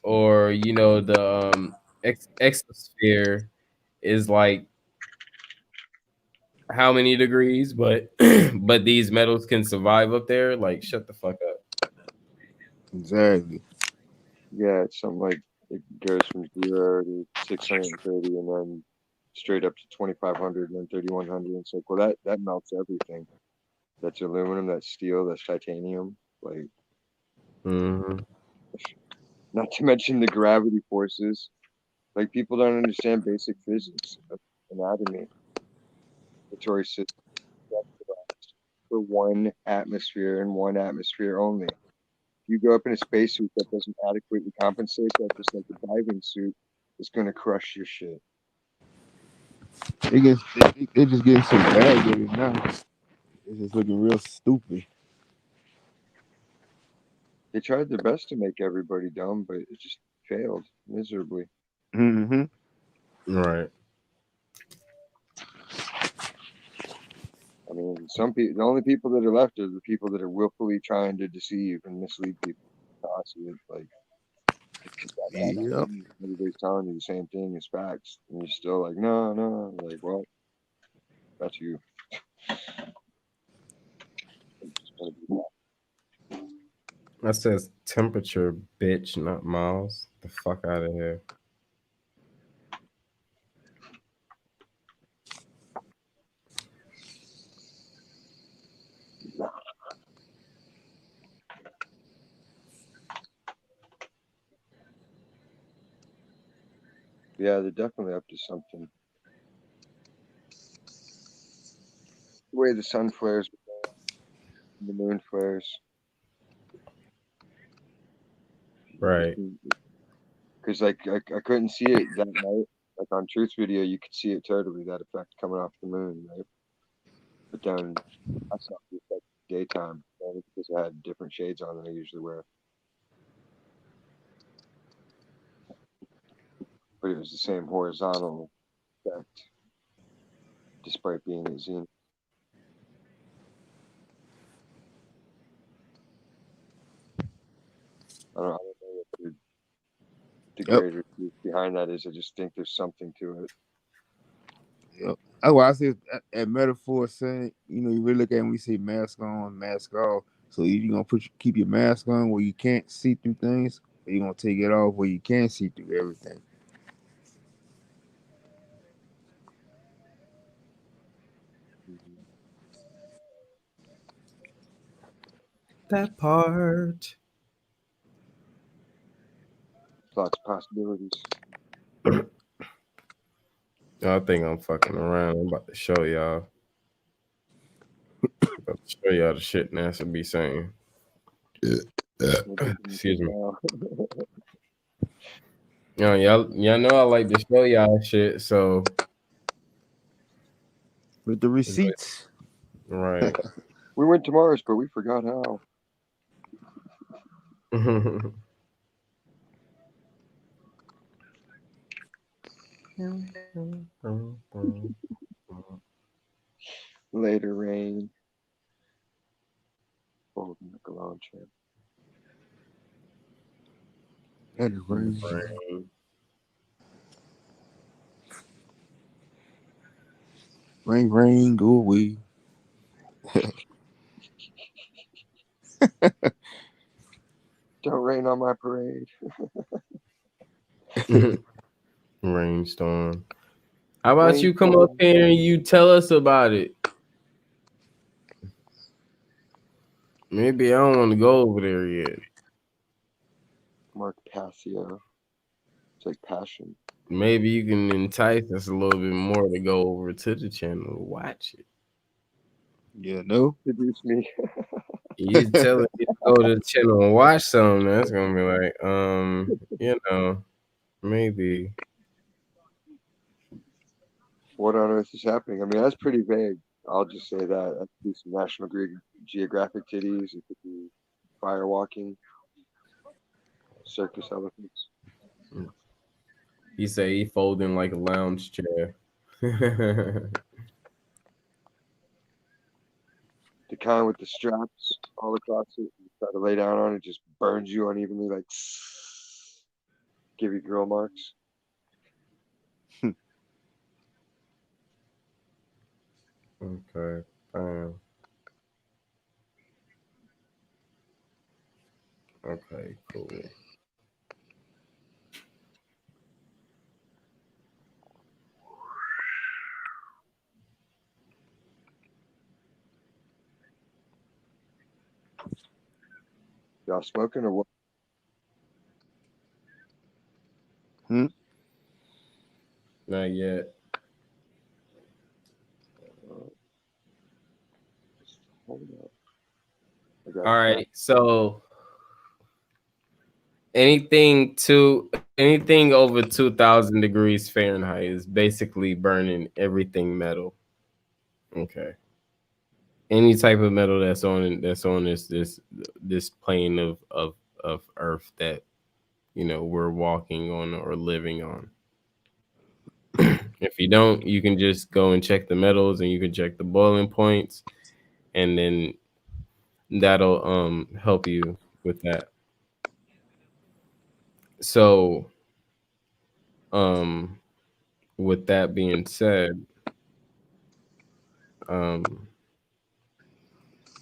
or the exosphere is like how many degrees, but but these metals can survive up there. Like, shut the fuck up. Exactly. Yeah, it's something like it goes from 0 to 630, and then straight up to 2500, and then 3100. It's like, well, that melts everything. That's aluminum, that's steel, that's titanium. Like, Mm-hmm. not to mention the gravity forces. Like, people don't understand basic physics of anatomy. Respiratory system for one atmosphere and one atmosphere only. You go up in a spacesuit that doesn't adequately compensate that, just like a diving suit, is going to crush your shit. It just getting so bad with it now. It's just looking real stupid. They tried their best to make everybody dumb, but it just failed miserably. Mm-hmm. Right. I mean, some people, the only people that are left are the people that are willfully trying to deceive and mislead people. Honestly, like, Yep. Everybody's telling you the same thing as facts, and you're still like, no. Like, well, that's you. That says temperature, bitch, not miles. The fuck out of here. Yeah, they're definitely up to something. The way the sun flares, the moon flares. Right. Because like I couldn't see it that night. Like on Truth Video, you could see it totally, that effect coming off the moon, right? But then I saw the effect daytime, right? Because I had different shades on than I usually wear. But it was the same horizontal effect, despite being at zenith. I don't know what the greater truth behind that is. I just think there's something to it. Yep. That's why I say at metaphor saying, you really look at it when we say mask on, mask off. So you gonna keep your mask on where you can't see through things, or you gonna take it off where you can see through everything. That part. Lots of possibilities. I think I'm fucking around. I'm about to show y'all. About to show y'all the shit NASA be saying. Excuse me. Y'all know I like to show y'all shit, so with the receipts. Right. We went to Mars, but we forgot how. Later rain. Holding the lawn chair. And it rain. Rain, go away. Don't rain on my parade. Rainstorm. How about you come up here and you tell us about it? Maybe I don't want to go over there yet. Mark Passio. It's like passion. Maybe you can entice us a little bit more to go over to the channel to watch it. Yeah, no. Introduce me. You telling me to go to the channel and watch something, that's gonna be like, maybe. What on earth is happening? I mean, that's pretty vague. I'll just say that. That could be some National Geographic titties. It could be fire walking, circus elephants. He say he folding like a lounge chair. The kind with the straps all across it. You try to lay down on it, just burns you unevenly, like give you grill marks. Okay. Okay, cool. Y'all smoking or what? Not yet. Hold up. All right, so anything over 2,000 degrees Fahrenheit is basically burning everything metal. Okay. Any type of metal that's on this plane of Earth that we're walking on or living on. If you don't, you can just go and check the metals and you can check the boiling points, and then that'll help you with that. So, with that being said,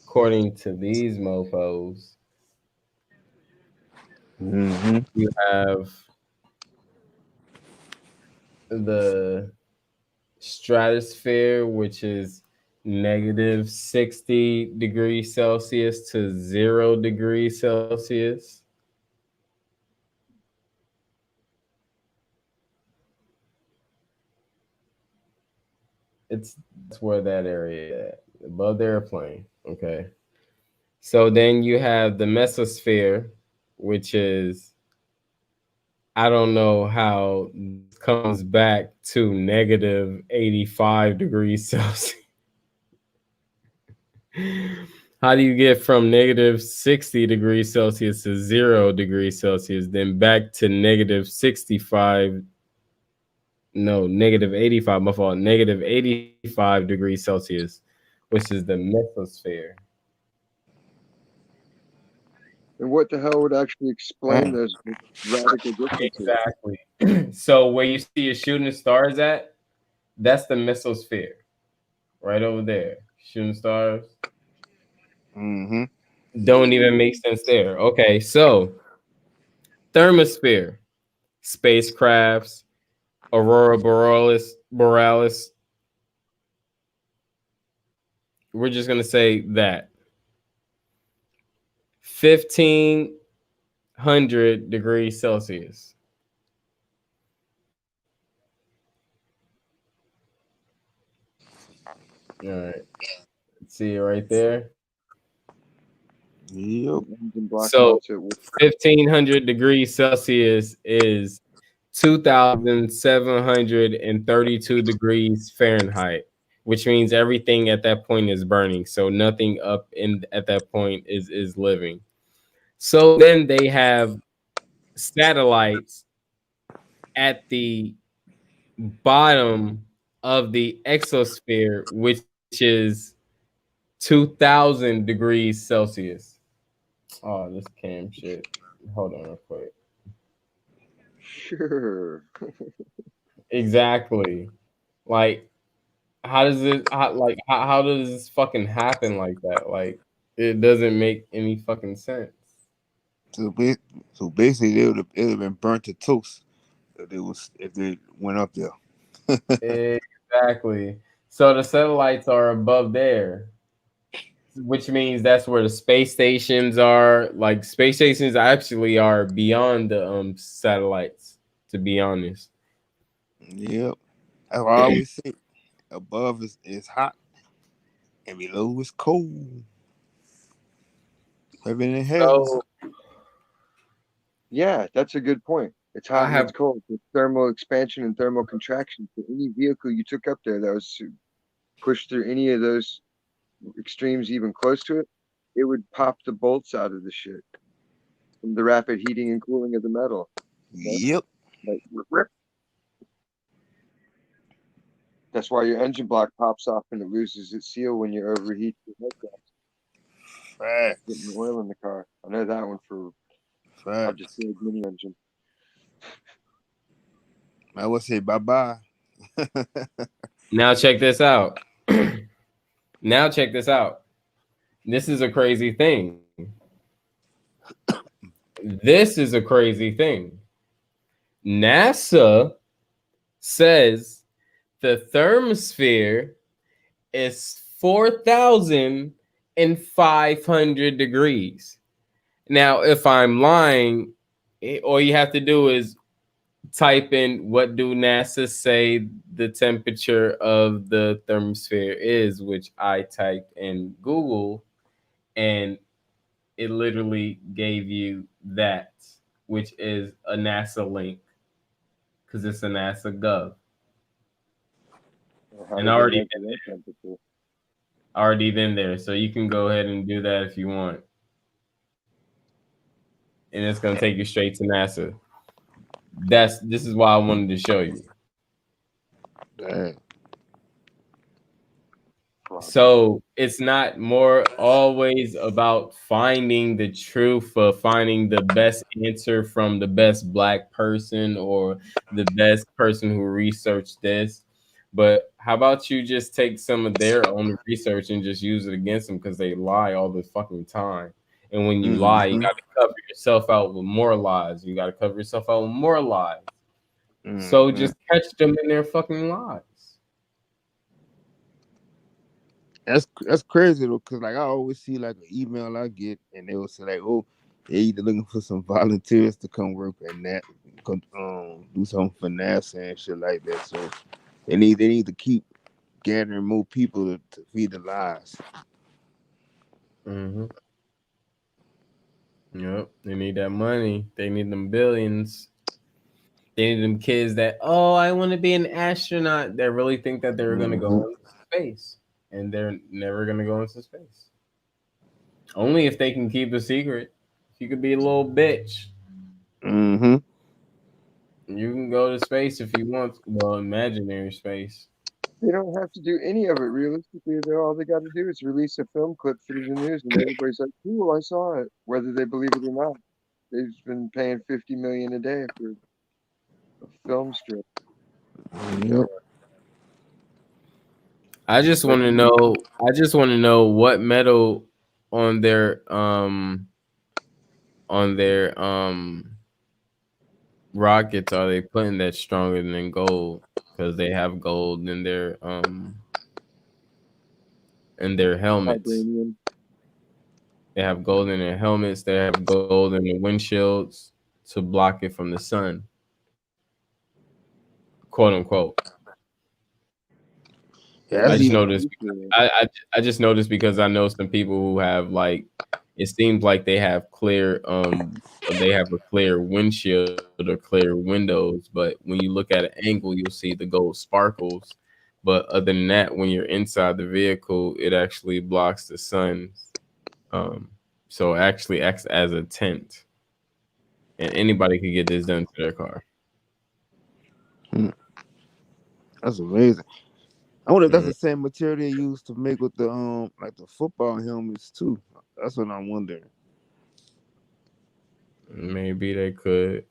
according to these mofos, you have the stratosphere, which is negative 60 degrees Celsius to 0 degrees Celsius. That's where that area at, above the airplane. Okay. So then you have the mesosphere, which is, I don't know how it comes back to negative 85 degrees Celsius. How do you get from negative 60 degrees Celsius to 0 degrees Celsius, then back to negative 65? No, negative 85, my fault. Negative 85 degrees Celsius, which is the mesosphere. And what the hell would actually explain those radical differences? Exactly. So where you see your shooting stars at, that's the mesosphere. Right over there. Shooting stars. Don't even make sense there. Okay, so thermosphere, spacecrafts, aurora borealis. We're just gonna say that 1500 degrees Celsius. All right, see it right there. Yep. So 1500 degrees Celsius is 2732 degrees Fahrenheit, which means everything at that point is burning. So nothing up in at that point is living. So then they have satellites at the bottom of the exosphere, which is 2000 degrees Celsius. Oh, this cam shit. Hold on real quick. Sure. Exactly. Like, how does it? How does this fucking happen like that? Like, it doesn't make any fucking sense. So basically, it would have been burnt to toast if they went up there. Exactly. So the satellites are above there, which means that's where the space stations are. Like, space stations actually are beyond the satellites, to be honest. Yep. That's what I always say. Above is hot and below is cold. Heaven and hell. So Yeah, that's a good point. It's hot and it's cold. It's thermal expansion and thermal contraction. So any vehicle you took up there that was pushed through any of those extremes even close to it, it would pop the bolts out of the shit from the rapid heating and cooling of the metal. Yep. Like, rip. That's why your engine block pops off and it loses its seal when you overheat your head gasket. Facts. Getting oil in the car. I know that one for I'll just say mini engine. I would say bye-bye. now check this out. Now check this out. This is a crazy thing. This is a crazy thing. NASA says the thermosphere is 4,500 degrees. Now, if I'm lying, all you have to do is type in what do NASA say the temperature of the thermosphere is, which I typed in Google, and it literally gave you that, which is a NASA link because it's a NASA Gov. And already been there, so you can go ahead and do that if you want. And it's going to take you straight to NASA. This is why I wanted to show you. Dang. So it's not more always about finding the truth or finding the best answer from the best black person or the best person who researched this. But how about you just take some of their own research and just use it against them because they lie all the fucking time. And when you lie, you Mm-hmm. got to cover yourself out with more lies. You got to cover yourself out with more lies. So Mm-hmm. just catch them in their fucking lies. That's crazy though, cause like I always see like an email I get, and they will say like, "Oh, they either looking for some volunteers to come work and that, do some finesse and shit like that." So they need to keep gathering more people to feed the lies. Mm-hmm. Yep, they need that money. They need them billions. They need them kids that, oh, I want to be an astronaut, that really think that they're going to Mm-hmm. go into space. And they're never going to go into space. Only if they can keep a secret. If you could be a little bitch, Mm-hmm. you can go to space if you want. Well, imaginary space. They don't have to do any of it realistically. All they got to do is release a film clip through the news, and everybody's like, "Cool, I saw it," whether they believe it or not. They've been paying 50 million a day for a film strip. Yep. I just But want to know. I just want to know what metal on their on their rockets are they putting that's stronger than gold? Because they have gold in their helmets. vibranium. They have gold in their helmets. They have gold in their windshields to block it from the sun, quote unquote. Yeah, I that's just even. noticed. I just noticed because I know some people who have like. It seems like they have a clear windshield or clear windows, but when you look at an angle, you'll see the gold sparkles. But other than that, when you're inside the vehicle, it actually blocks the sun. Um, so it actually acts as a tent, and anybody could get this done to their car. That's amazing. I wonder if that's Mm, the same material they use to make with the like the football helmets too. That's what I'm wondering. maybe they could,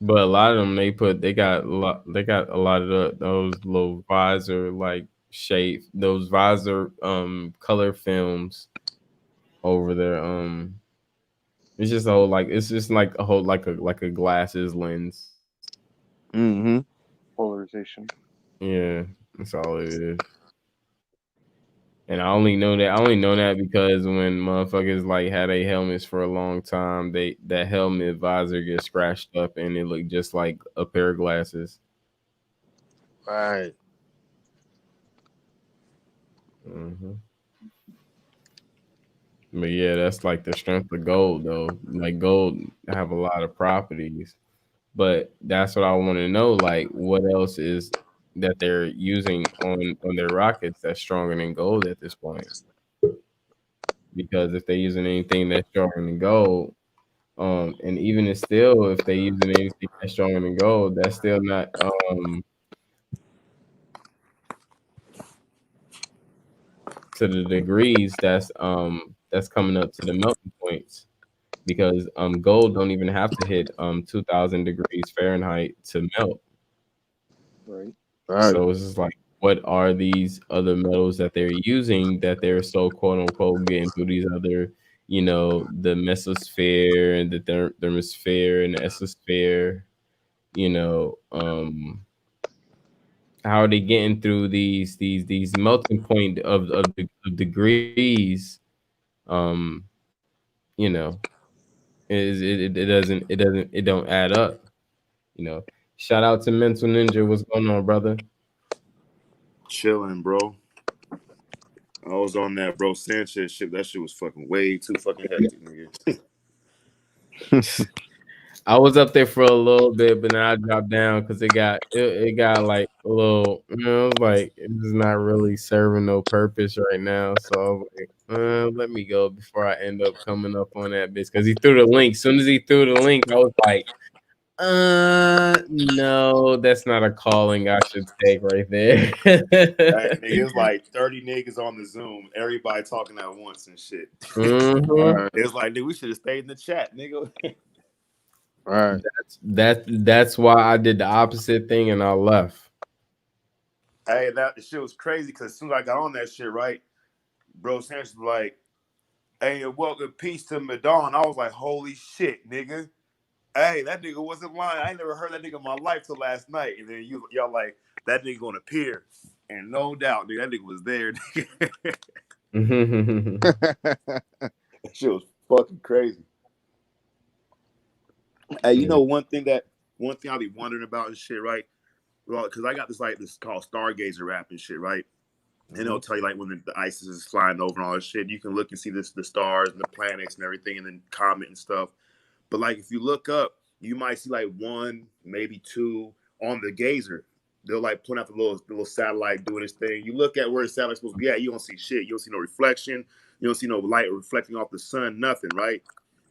but a lot of them they got a lot of those little visor like shape those visor color films over there. It's just a whole like it's just like a whole like a glasses lens. Mm-hmm. Polarization. Yeah, that's all it is. And I only know that because when motherfuckers like had a helmets for a long time, that helmet visor gets scratched up and it looked just like a pair of glasses. Right. Hmm. But yeah, that's like the strength of gold though. Like gold have a lot of properties. But that's what I want to know. Like what else is that they're using on their rockets that's stronger than gold at this point? Because if they're using anything that's stronger than gold, and even it's still, if they using anything that's stronger than gold, that's still not to the degrees that's coming up to the melting points because gold don't even have to hit 2,000 degrees Fahrenheit to melt. Right. Right. So it's just like, what are these other metals that they're using that they're so quote unquote getting through these other, the mesosphere and the thermosphere and the exosphere, you know, how are they getting through these melting point of degrees? Um, you know, it don't add up. You know, shout out to Mental Ninja. What's going on, brother? Chilling, bro. I was on that bro Sanchez shit. That shit was fucking way too fucking hectic, nigga. I was up there for a little bit, but then I dropped down because it got like a little, I was like, it's not really serving no purpose right now. So I was like, let me go before I end up coming up on that bitch because he threw the link. As soon as he threw the link, I was like, No, that's not a calling I should take right there. Hey, nigga, it was like 30 niggas on the Zoom, everybody talking at once and shit. Mm-hmm. Right. It was like, nigga, we should have stayed in the chat, nigga. Right. That's why I did the opposite thing and I left. Hey, that shit was crazy because as soon as I got on that shit, right, bro, Sanchez was like, hey, welcome, peace to Madon. I was like, holy shit, nigga. Hey, that nigga wasn't lying. I ain't never heard that nigga in my life till last night. And then y'all like, that nigga gonna appear. And no doubt, nigga, that nigga was there. That shit was fucking crazy. Hey, you know one thing I be wondering about and shit, right? Well, because I got this called Stargazer app and shit, right? And it'll tell you like when the ISIS is flying over and all this shit. You can look and see the stars and the planets and everything, and then comment and stuff. But like if you look up, you might see like one, maybe two on the gazer. They'll like point out the little satellite doing its thing. You look at where the satellite's supposed to be at, you don't see shit. You don't see no reflection. You don't see no light reflecting off the sun, nothing, right?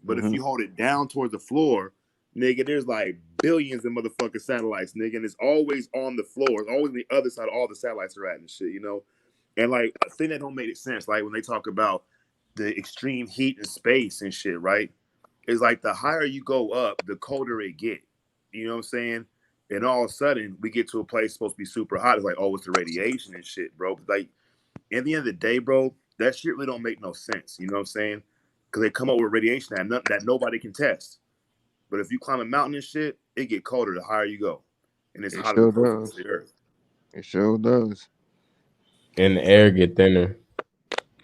But if you hold it down towards the floor, nigga, there's like billions of motherfucking satellites, nigga, and it's always on the floor. It's always on the other side of all the satellites are at and shit, you know? And like a thing that don't make sense, like when they talk about the extreme heat in space and shit, right? It's like the higher you go up, the colder it get. You know what I'm saying? And all of a sudden, we get to a place supposed to be super hot. It's like, oh, it's the radiation and shit, bro. But like, at the end of the day, bro, that shit really don't make no sense. You know what I'm saying? Because they come up with radiation that nobody can test. But if you climb a mountain and shit, it get colder the higher you go, and it's It hotter than sure the surface does. of the earth. It sure does. And the air get thinner.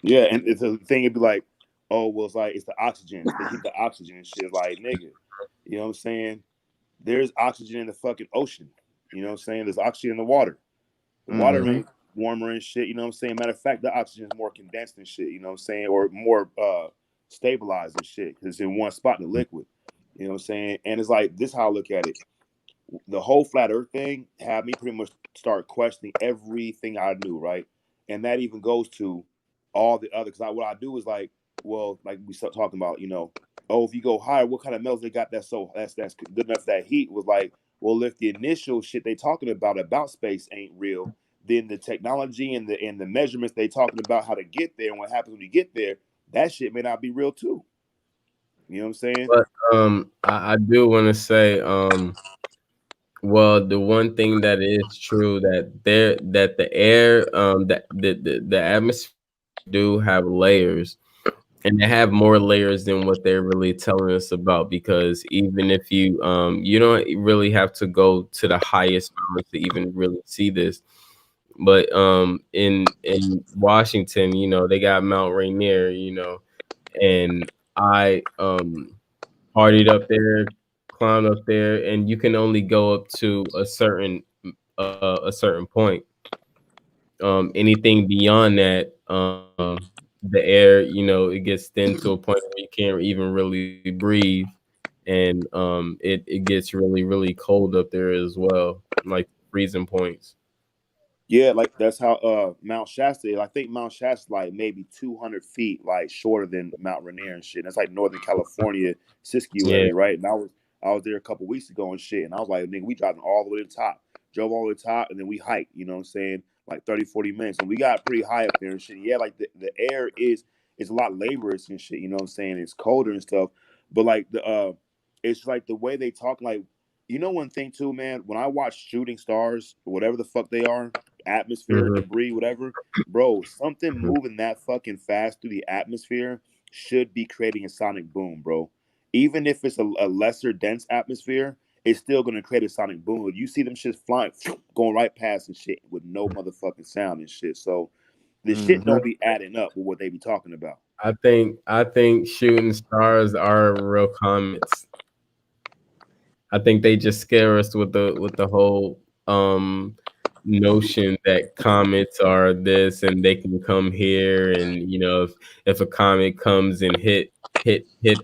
Yeah, and it's a thing. It'd be like, oh, well, it's the oxygen. It's the heat, the oxygen and shit. Like, nigga, you know what I'm saying? There's oxygen in the fucking ocean. You know what I'm saying? There's oxygen in the water. The water Mm-hmm. ain't warmer and shit. You know what I'm saying? Matter of fact, the oxygen is more condensed and shit. You know what I'm saying? Or more stabilized and shit because it's in one spot in the liquid. You know what I'm saying? And it's like this. How I look at it. The whole flat Earth thing had me pretty much start questioning everything I knew, right? And that even goes to all the other. Because what I do is like, well, like we start talking about, you know, oh, if you go higher, what kind of metals they got that's good enough for that heat? Was like, well, if the initial shit they talking about space ain't real, then the technology and the measurements they talking about how to get there and what happens when you get there, that shit may not be real too. You know what I'm saying? But I do want to say well, the one thing that is true that the air that the atmosphere do have layers, and they have more layers than what they're really telling us about, because even if you don't really have to go to the highest mountains to even really see this. But in Washington, you know, they got Mount Rainier, you know, and I partied up there, climbed up there, and you can only go up to a certain point. Anything beyond that, the air, you know, it gets thin to a point where you can't even really breathe, and it gets really really cold up there as well, like freezing points. Yeah, like that's how Mount Shasta is. I think Mount Shasta like maybe 200 feet like shorter than Mount Rainier and shit. That's like Northern California, Siskiyou Yeah. area, right? And I was there a couple weeks ago and shit, and I was like, nigga, we driving all the way to the top. Drove all the way to the top, and then we hiked, you know what I'm saying? Like 30, 40 minutes. And we got pretty high up there and shit. Yeah, like the air is a lot laborious and shit, you know what I'm saying? It's colder and stuff. But like it's like the way they talk, like, you know one thing too, man, when I watch shooting stars, whatever the fuck they are, atmosphere, Mhm. debris, whatever, bro, something Mhm. moving that fucking fast through the atmosphere should be creating a sonic boom, bro. Even if it's a lesser dense atmosphere, it's still gonna create a sonic boom. You see them shits flying, going right past and shit with no motherfucking sound and shit. So the shit Mm-hmm. don't be adding up with what they be talking about. I think shooting stars are real comets. I think they just scare us with the whole notion that comets are this and they can come here, and you know, if a comet comes and hit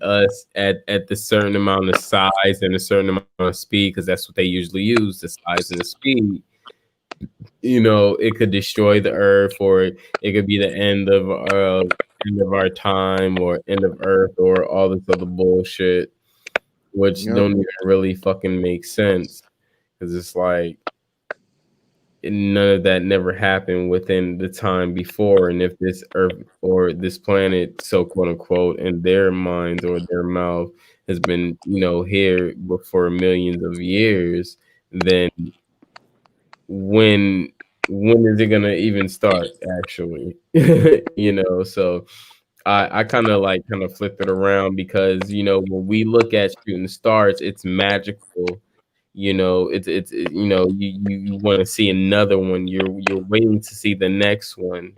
us at the certain amount of size and a certain amount of speed, because that's what they usually use, the size and the speed, you know, it could destroy the earth, or it could be the end of our time, or end of earth, or all this other bullshit. which Yep. don't even really fucking make sense because it's like none of that never happened within the time before. And if this earth or this planet, so quote unquote, in their minds or their mouth has been, here for millions of years, then when when is it gonna even start actually? So I kind of flipped it around because when we look at shooting stars, it's magical. You want to see another one. You're waiting to see the next one.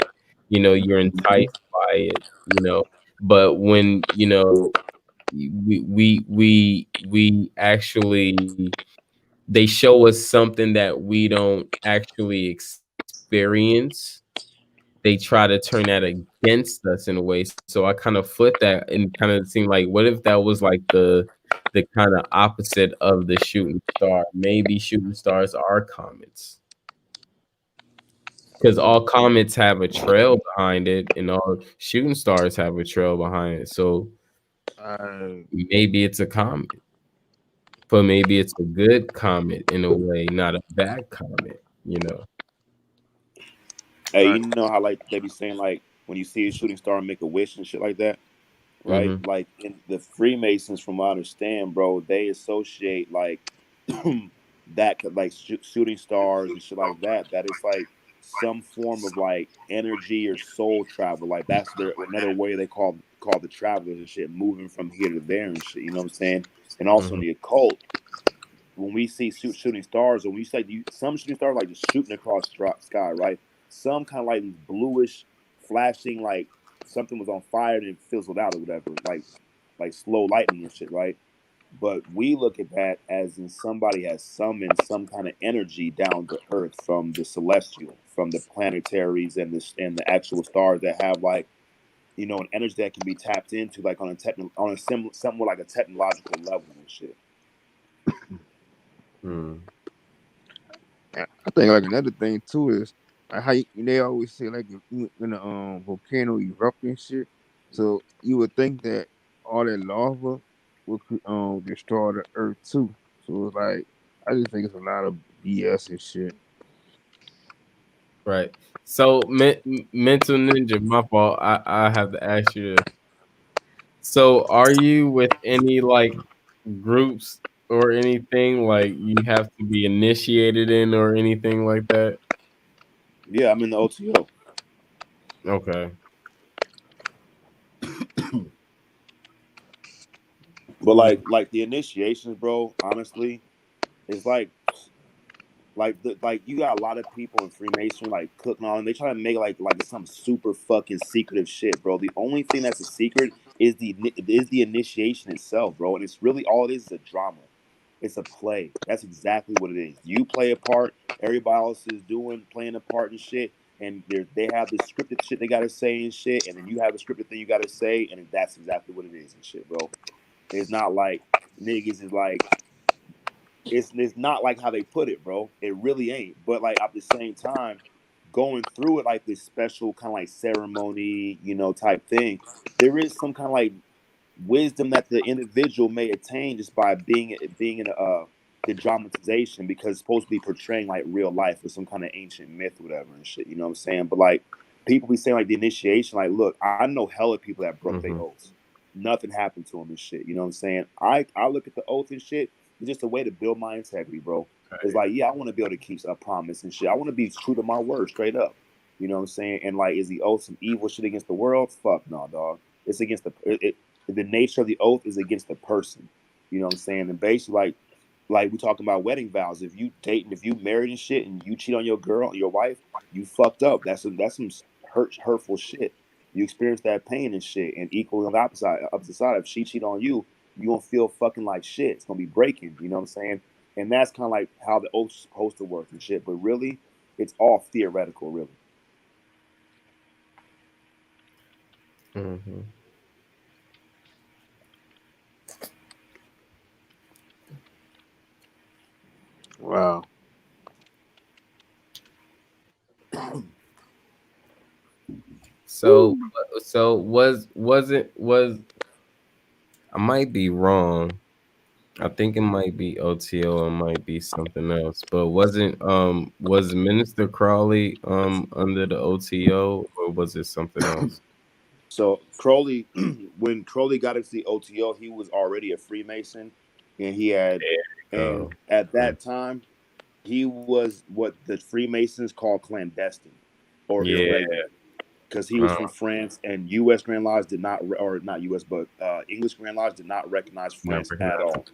You're enticed by it. But when we actually they show us something that we don't actually experience, they try to turn that against us in a way. So I kind of flipped that and kind of seemed like, what if that was like the kind of opposite of the shooting star? Maybe shooting stars are comets because all comets have a trail behind it, and all shooting stars have a trail behind it. So I maybe it's a comet, but maybe it's a good comet in a way, not a bad comet. Hey, I you know how like they be saying like when you see a shooting star make a wish and shit like that, right? Hmm. Like in the Freemasons, from what I understand, bro, they associate like like shooting stars and shit like that. That is like some form of like energy or soul travel. Like that's their another way they call the travelers and shit, moving from here to there and shit. You know what I'm saying? And also in Hmm. the occult, when we see shooting stars, or when you say some shooting stars like just shooting across sky, right? Some kind of like these bluish, flashing, like something was on fire and it fizzled out or whatever, like slow lightning and shit, right? But we look at that as in somebody has summoned some kind of energy down to Earth from the celestial, from the planetaries and the actual stars that have like an energy that can be tapped into like on a somewhat like a technological level and shit. Hmm. I think like another thing too is like how they always say like if when a volcano erupt and shit. So you would think that all that lava would destroy the earth too. So it's like I just think it's a lot of BS and shit. Right. So, mental ninja, my fault. I have to ask you this. So, are you with any like groups or anything like you have to be initiated in or anything like that? Yeah, I'm in the OTO. Okay. But Mm. like the initiations, bro, honestly, it's like you got a lot of people in Freemasonry like cooking on. They try to make like it's some super fucking secretive shit, bro. The only thing that's a secret is the initiation itself, bro. And it's really all it is a drama. It's a play. That's exactly what it is. You play a part. Everybody else is playing a part and shit. And they have the scripted shit they gotta say and shit. And then you have a scripted thing you gotta say, and that's exactly what it is and shit, bro. It's not like niggas is like it's not like how they put it, bro. It really ain't. But like at the same time, going through it like this special kind of like ceremony, type thing, there is some kind of like wisdom that the individual may attain just by being in the dramatization, because it's supposed to be portraying like real life or some kind of ancient myth or whatever and shit. You know what I'm saying? But like people be saying like the initiation, like look, I know hella people that broke their Mhm. oaths. Nothing happened to them and shit. You know what I'm saying? I look at the oath and shit. It's just a way to build my integrity, bro. It's like, yeah, I want to be able to keep a promise and shit. I want to be true to my word, straight up. You know what I'm saying? And like, is the oath some evil shit against the world? Fuck no, dog. It's against the nature of the oath is against the person. You know what I'm saying? And basically, like we talking about wedding vows. If you dating, if you married and shit, and you cheat on your girl, your wife, you fucked up. That's some hurtful shit. You experience that pain and shit. And equally on the opposite side, if she cheat on you, you gonna feel fucking like shit. It's gonna be breaking. You know what I'm saying? And that's kind of like how the oath's supposed to work and shit. But really, it's all theoretical, really. Mhm. Wow. So so was it was I might be wrong, I think it might be OTO or might be something else. But was Minister Crawley under the OTO or was it something else? So Crowley, when Crowley got into the OTO, he was already a Freemason, and Oh, at that time, he was what the Freemasons call clandestine or yeah. irregular, because he was from France, and U.S. Grand Lodge did not, or not U.S., but English Grand Lodge did not recognize France Never at all.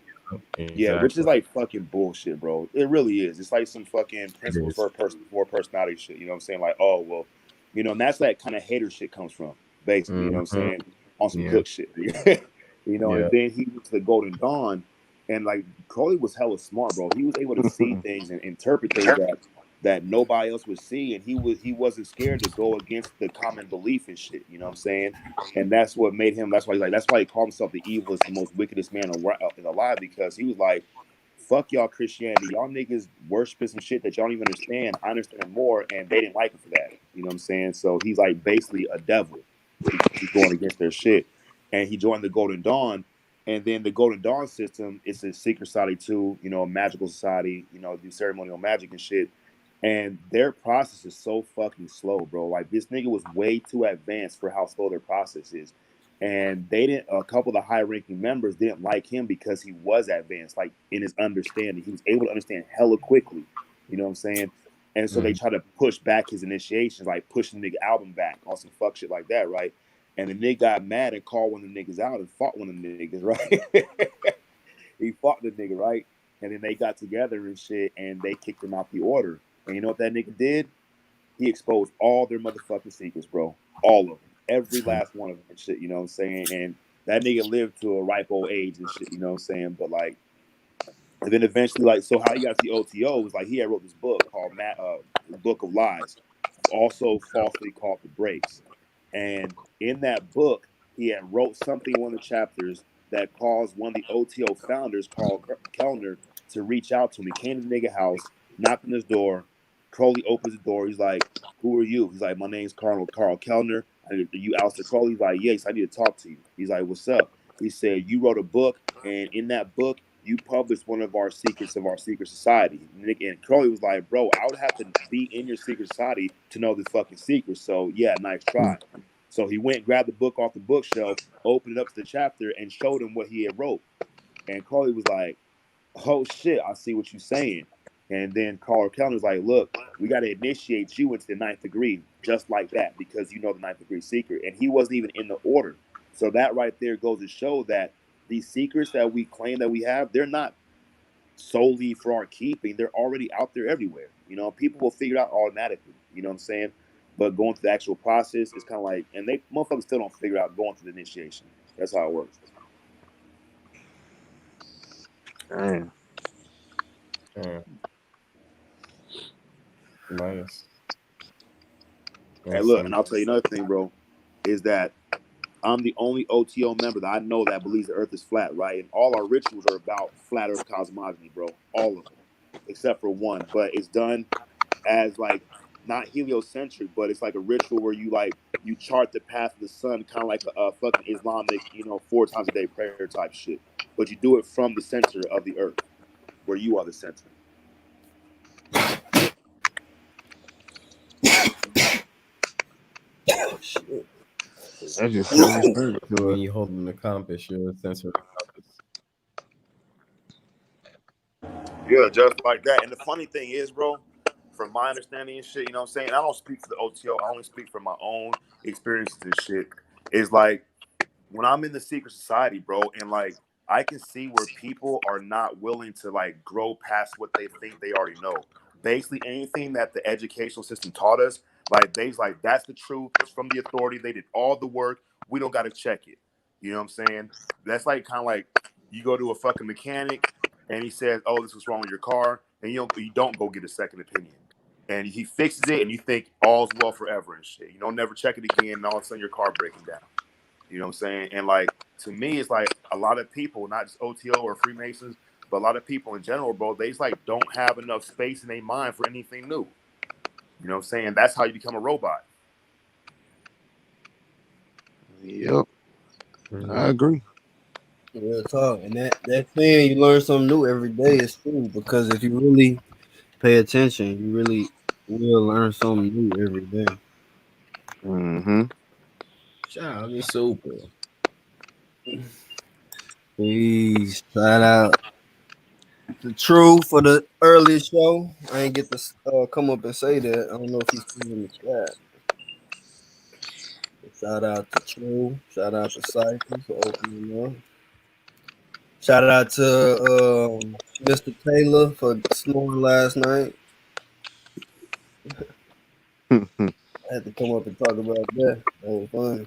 Yeah, which is exactly. like fucking bullshit, bro. It really is. It's like some fucking It principles is. for personality shit. You know what I'm saying? Like, oh well, and that's that kind of hater shit comes from, basically. You know what I'm Mm-hmm. saying? On some Yeah. cook shit. Yeah. And then he went to the Golden Dawn, and like Crowley was hella smart, bro. He was able to see things and interpret things that nobody else would see, and he wasn't scared to go against the common belief and shit. You know what I'm saying? And that's what made him. That's why he called himself the evilest, the most wickedest man alive, because he was like, "Fuck y'all Christianity, y'all niggas worshiping some shit that y'all don't even understand. I understand it more, and they didn't like him for that. You know what I'm saying? So he's like basically a devil because he's going against their shit. And he joined the Golden Dawn, and then the Golden Dawn system, it's a secret society too. A magical society. Do ceremonial magic and shit. And their process is so fucking slow, bro. Like this nigga was way too advanced for how slow their process is. And they didn't a couple of the high ranking members didn't like him because he was advanced, like in his understanding. He was able to understand hella quickly. You know what I'm saying? And so they Mm. try to push back his initiations, like pushing the nigga album back on some fuck shit like that, right? And the nigga got mad and called one of the niggas out and fought one of the niggas, right? He fought the nigga, right? And then they got together and shit, and they kicked him out the order. And you know what that nigga did? He exposed all their motherfucking secrets, bro. All of them. Every last one of them and shit, you know what I'm saying? And that nigga lived to a ripe old age and shit, you know what I'm saying? But like, and then eventually, like, so how he got to the OTO was like he had wrote this book called Book of Lies, also falsely called The Breaks. And in that book, he had wrote something in one of the chapters that caused one of the OTO founders, Carl Kellner, to reach out to him. He came to the nigga house, knocked on his door. Crowley opens the door. He's like, "Who are you?" He's like, "My name's Carl Kellner. You Alistair Crowley?" He's like, "Yes, I need to talk to you." He's like, "What's up?" He said, "You wrote a book, and in that book, you published one of our secrets of our secret society." And Crowley was like, "Bro, I would have to be in your secret society to know this fucking secret. So yeah, nice try." So he went, grabbed the book off the bookshelf, opened it up to the chapter, and showed him what he had wrote. And Crowley was like, "Oh shit, I see what you're saying." And then Carl Kellner was like, "Look, we got to initiate you into the ninth degree just like that because you know the ninth degree secret." And he wasn't even in the order. So that right there goes to show that these secrets that we claim that we have, they're not solely for our keeping. They're already out there everywhere. People will figure it out automatically. You know what I'm saying? But going through the actual process is kind of like, and they motherfuckers still don't figure out going through the initiation. That's how it works. Damn. Nice. Hey, look, and I'll tell you another thing, bro, is that I'm the only OTO member that I know that believes the Earth is flat, right? And all our rituals are about flat Earth cosmogony, bro. All of them, except for one. But it's done as like not heliocentric, but it's like a ritual where you chart the path of the sun, kind of like a fucking Islamic, 4 times a day prayer type shit. But you do it from the center of the Earth, where you are the center. Shit. That just sounds to When it. you holding the compass, you're a sensor of the compass. Yeah, just like that. And the funny thing is, bro, from my understanding and shit, you know what I'm saying? I don't speak for the OTO. I only speak from my own experiences and shit. Is like when I'm in the secret society, bro, and like I can see where people are not willing to like grow past what they think they already know. Basically, anything that the educational system taught us, like they's like that's the truth. It's from the authority. They did all the work. We don't got to check it. You know what I'm saying? That's like kind of like you go to a fucking mechanic and he says, "Oh, this is wrong with your car," and you don't go get a second opinion. And he fixes it, and you think all's well forever and shit. You don't never check it again, and all of a sudden your car breaking down. You know what I'm saying? And like to me, it's like a lot of people, not just OTO or Freemasons, but a lot of people in general, bro, they just like don't have enough space in their mind for anything new. You know what I'm saying? That's how you become a robot. Yep, Mhm. I agree. Real talk. And that thing you learn something new every day is true because if you really pay attention, you really will learn something new every day. Mm-hmm. Shout out to Super. Peace. Shout out to True for the early show. I ain't get to come up and say that. I don't know if he's still in the chat. Shout out to True. Shout out to Cypher for opening up. Shout out to Mr. Taylor for snoring last night. I had to come up and talk about that. That was funny.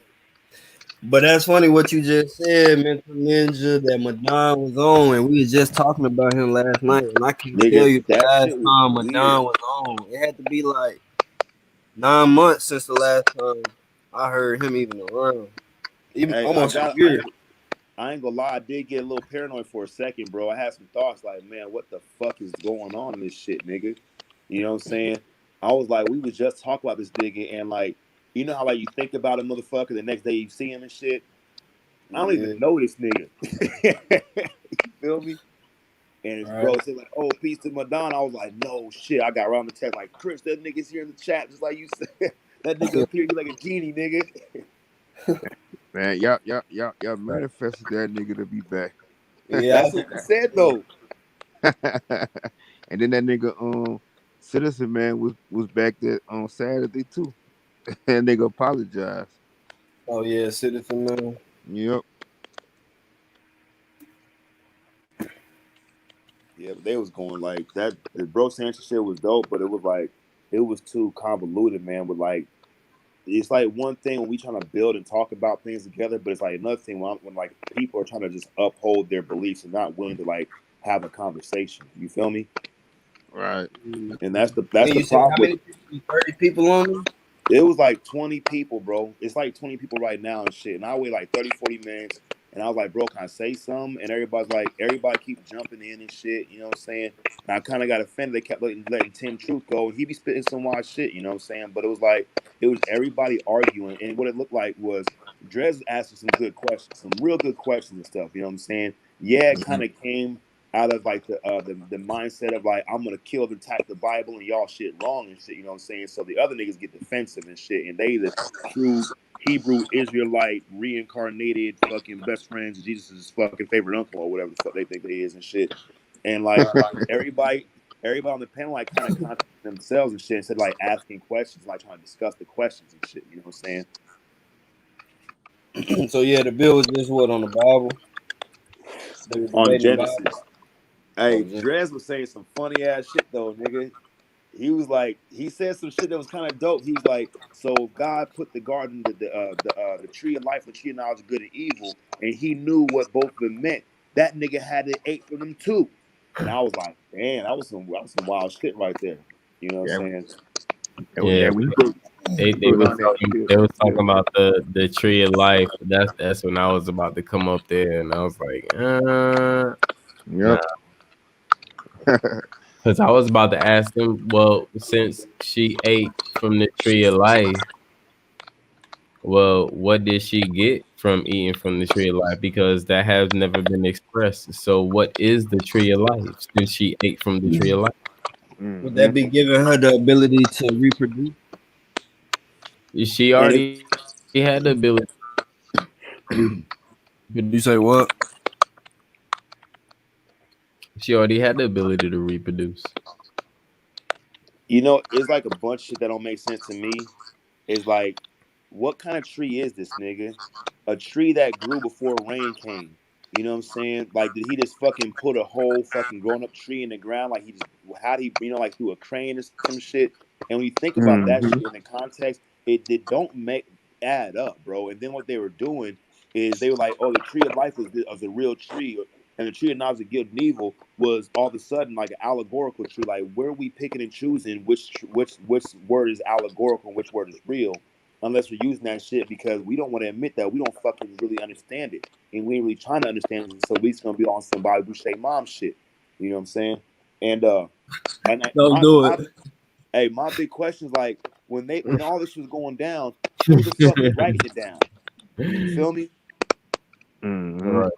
But that's funny what you just said, Mental Ninja, that Madon was on, and we was just talking about him last night, and I can't tell Nigga, you the that last shit was time weird. Madon was on. It had to be like 9 months since the last time I heard him even around. Even Hey, almost a year. I ain't gonna lie, I did get a little paranoid for a second, bro. I had some thoughts like, man, what the fuck is going on in this shit, nigga? You know what I'm saying? I was like, we was just talking about this nigga, and like, you know how like you think about a motherfucker, the next day you see him and shit. I don't Yeah. even know this nigga. You feel me? And his bro Right. said like, "Oh, peace to Madonna." I was like, "No shit." I got around the text like, "Chris, that nigga's here in the chat, just like you said. That nigga appeared like a genie, nigga." Man, y'all manifested that nigga to be back. Yeah. That's what he said though. And then that nigga Citizen Man was back there on Saturday too. That nigga apologized. Oh yeah, Citizen Man. Yep. Yeah, but they was going like that. The Bro Sanchez shit was dope, but it was like it was too convoluted, man. With like, it's like one thing when we trying to build and talk about things together, but it's like another thing when like people are trying to just uphold their beliefs and not willing to like have a conversation. You feel me? Right. And that's And the you said problem how with. many people? 30 people on there? It was like 20 people, bro. It's like 20 people right now and shit. And I wait like 30, 40 minutes. And I was like, bro, can I say something? And everybody's like, everybody keep jumping in and shit. You know what I'm saying? And I kind of got offended. They kept letting Tim Truth go. And he be spitting some wild shit, you know what I'm saying? But it was like, it was everybody arguing. And what it looked like was Drez asking some good questions, some real good questions and stuff. You know what I'm saying? Yeah, it kind of came out of like the mindset of like I'm gonna kill and attack the Bible and y'all shit wrong and shit, you know what I'm saying? So the other niggas get defensive and shit, and they the true Hebrew Israelite reincarnated fucking best friends of Jesus' fucking favorite uncle or whatever the fuck they think they is and shit. And like everybody on the panel like kind of contradicted themselves and shit instead of like asking questions, like trying to discuss the questions and shit, you know what I'm saying? So yeah, the bill was just what on the Bible. They were On debating the Bible. Genesis. Hey, Oh, just Drez was saying some funny ass shit though, nigga. He was like, he said some shit that was kind of dope. He was like, so God put the garden, the tree of life, the tree of knowledge of good and evil, and he knew what both of them meant. That nigga had to ate from them too. And I was like, damn, that was some wild shit right there. You know what Yeah. I'm saying? Yeah, they we they broke was down that talking shit. they was talking Yeah. about the tree of life. That's when I was about to come up there, and I was like, nah, Yep. because I was about to ask them. Well, since she ate from the tree of life, well, what did she get from eating from the tree of life? Because that has never been expressed. So, what is the tree of life since she ate from the tree of life? would Mm-hmm. that be giving her the ability to reproduce? She And it, already had the ability. Did you say what? She already had the ability to reproduce. you know, it's like a bunch of shit that don't make sense to me. It's like, what kind of tree is this, nigga? A tree that grew before rain came. You know what I'm saying? Like, did he just fucking put a whole fucking grown up tree in the ground? Like, he just, how would he, you know, like through a crane or some shit? And when you think about that Mm-hmm. shit in the context, it don't make add up, bro. And then what they were doing is they were like, oh, the tree of life was a real tree, and the tree of knowledge of good and evil was all of a sudden like an allegorical tree. Like, where are we picking and choosing which word is allegorical and which word is real? Unless we're using that shit because we don't want to admit that we don't fucking really understand it, and we ain't really trying to understand it. So we just gonna be on some Bobby Boucher mom shit. You know what I'm saying? And Don't do it. my big question is like when all this was going down, who the fuck was writing it down? You feel me? Mm-hmm. Right.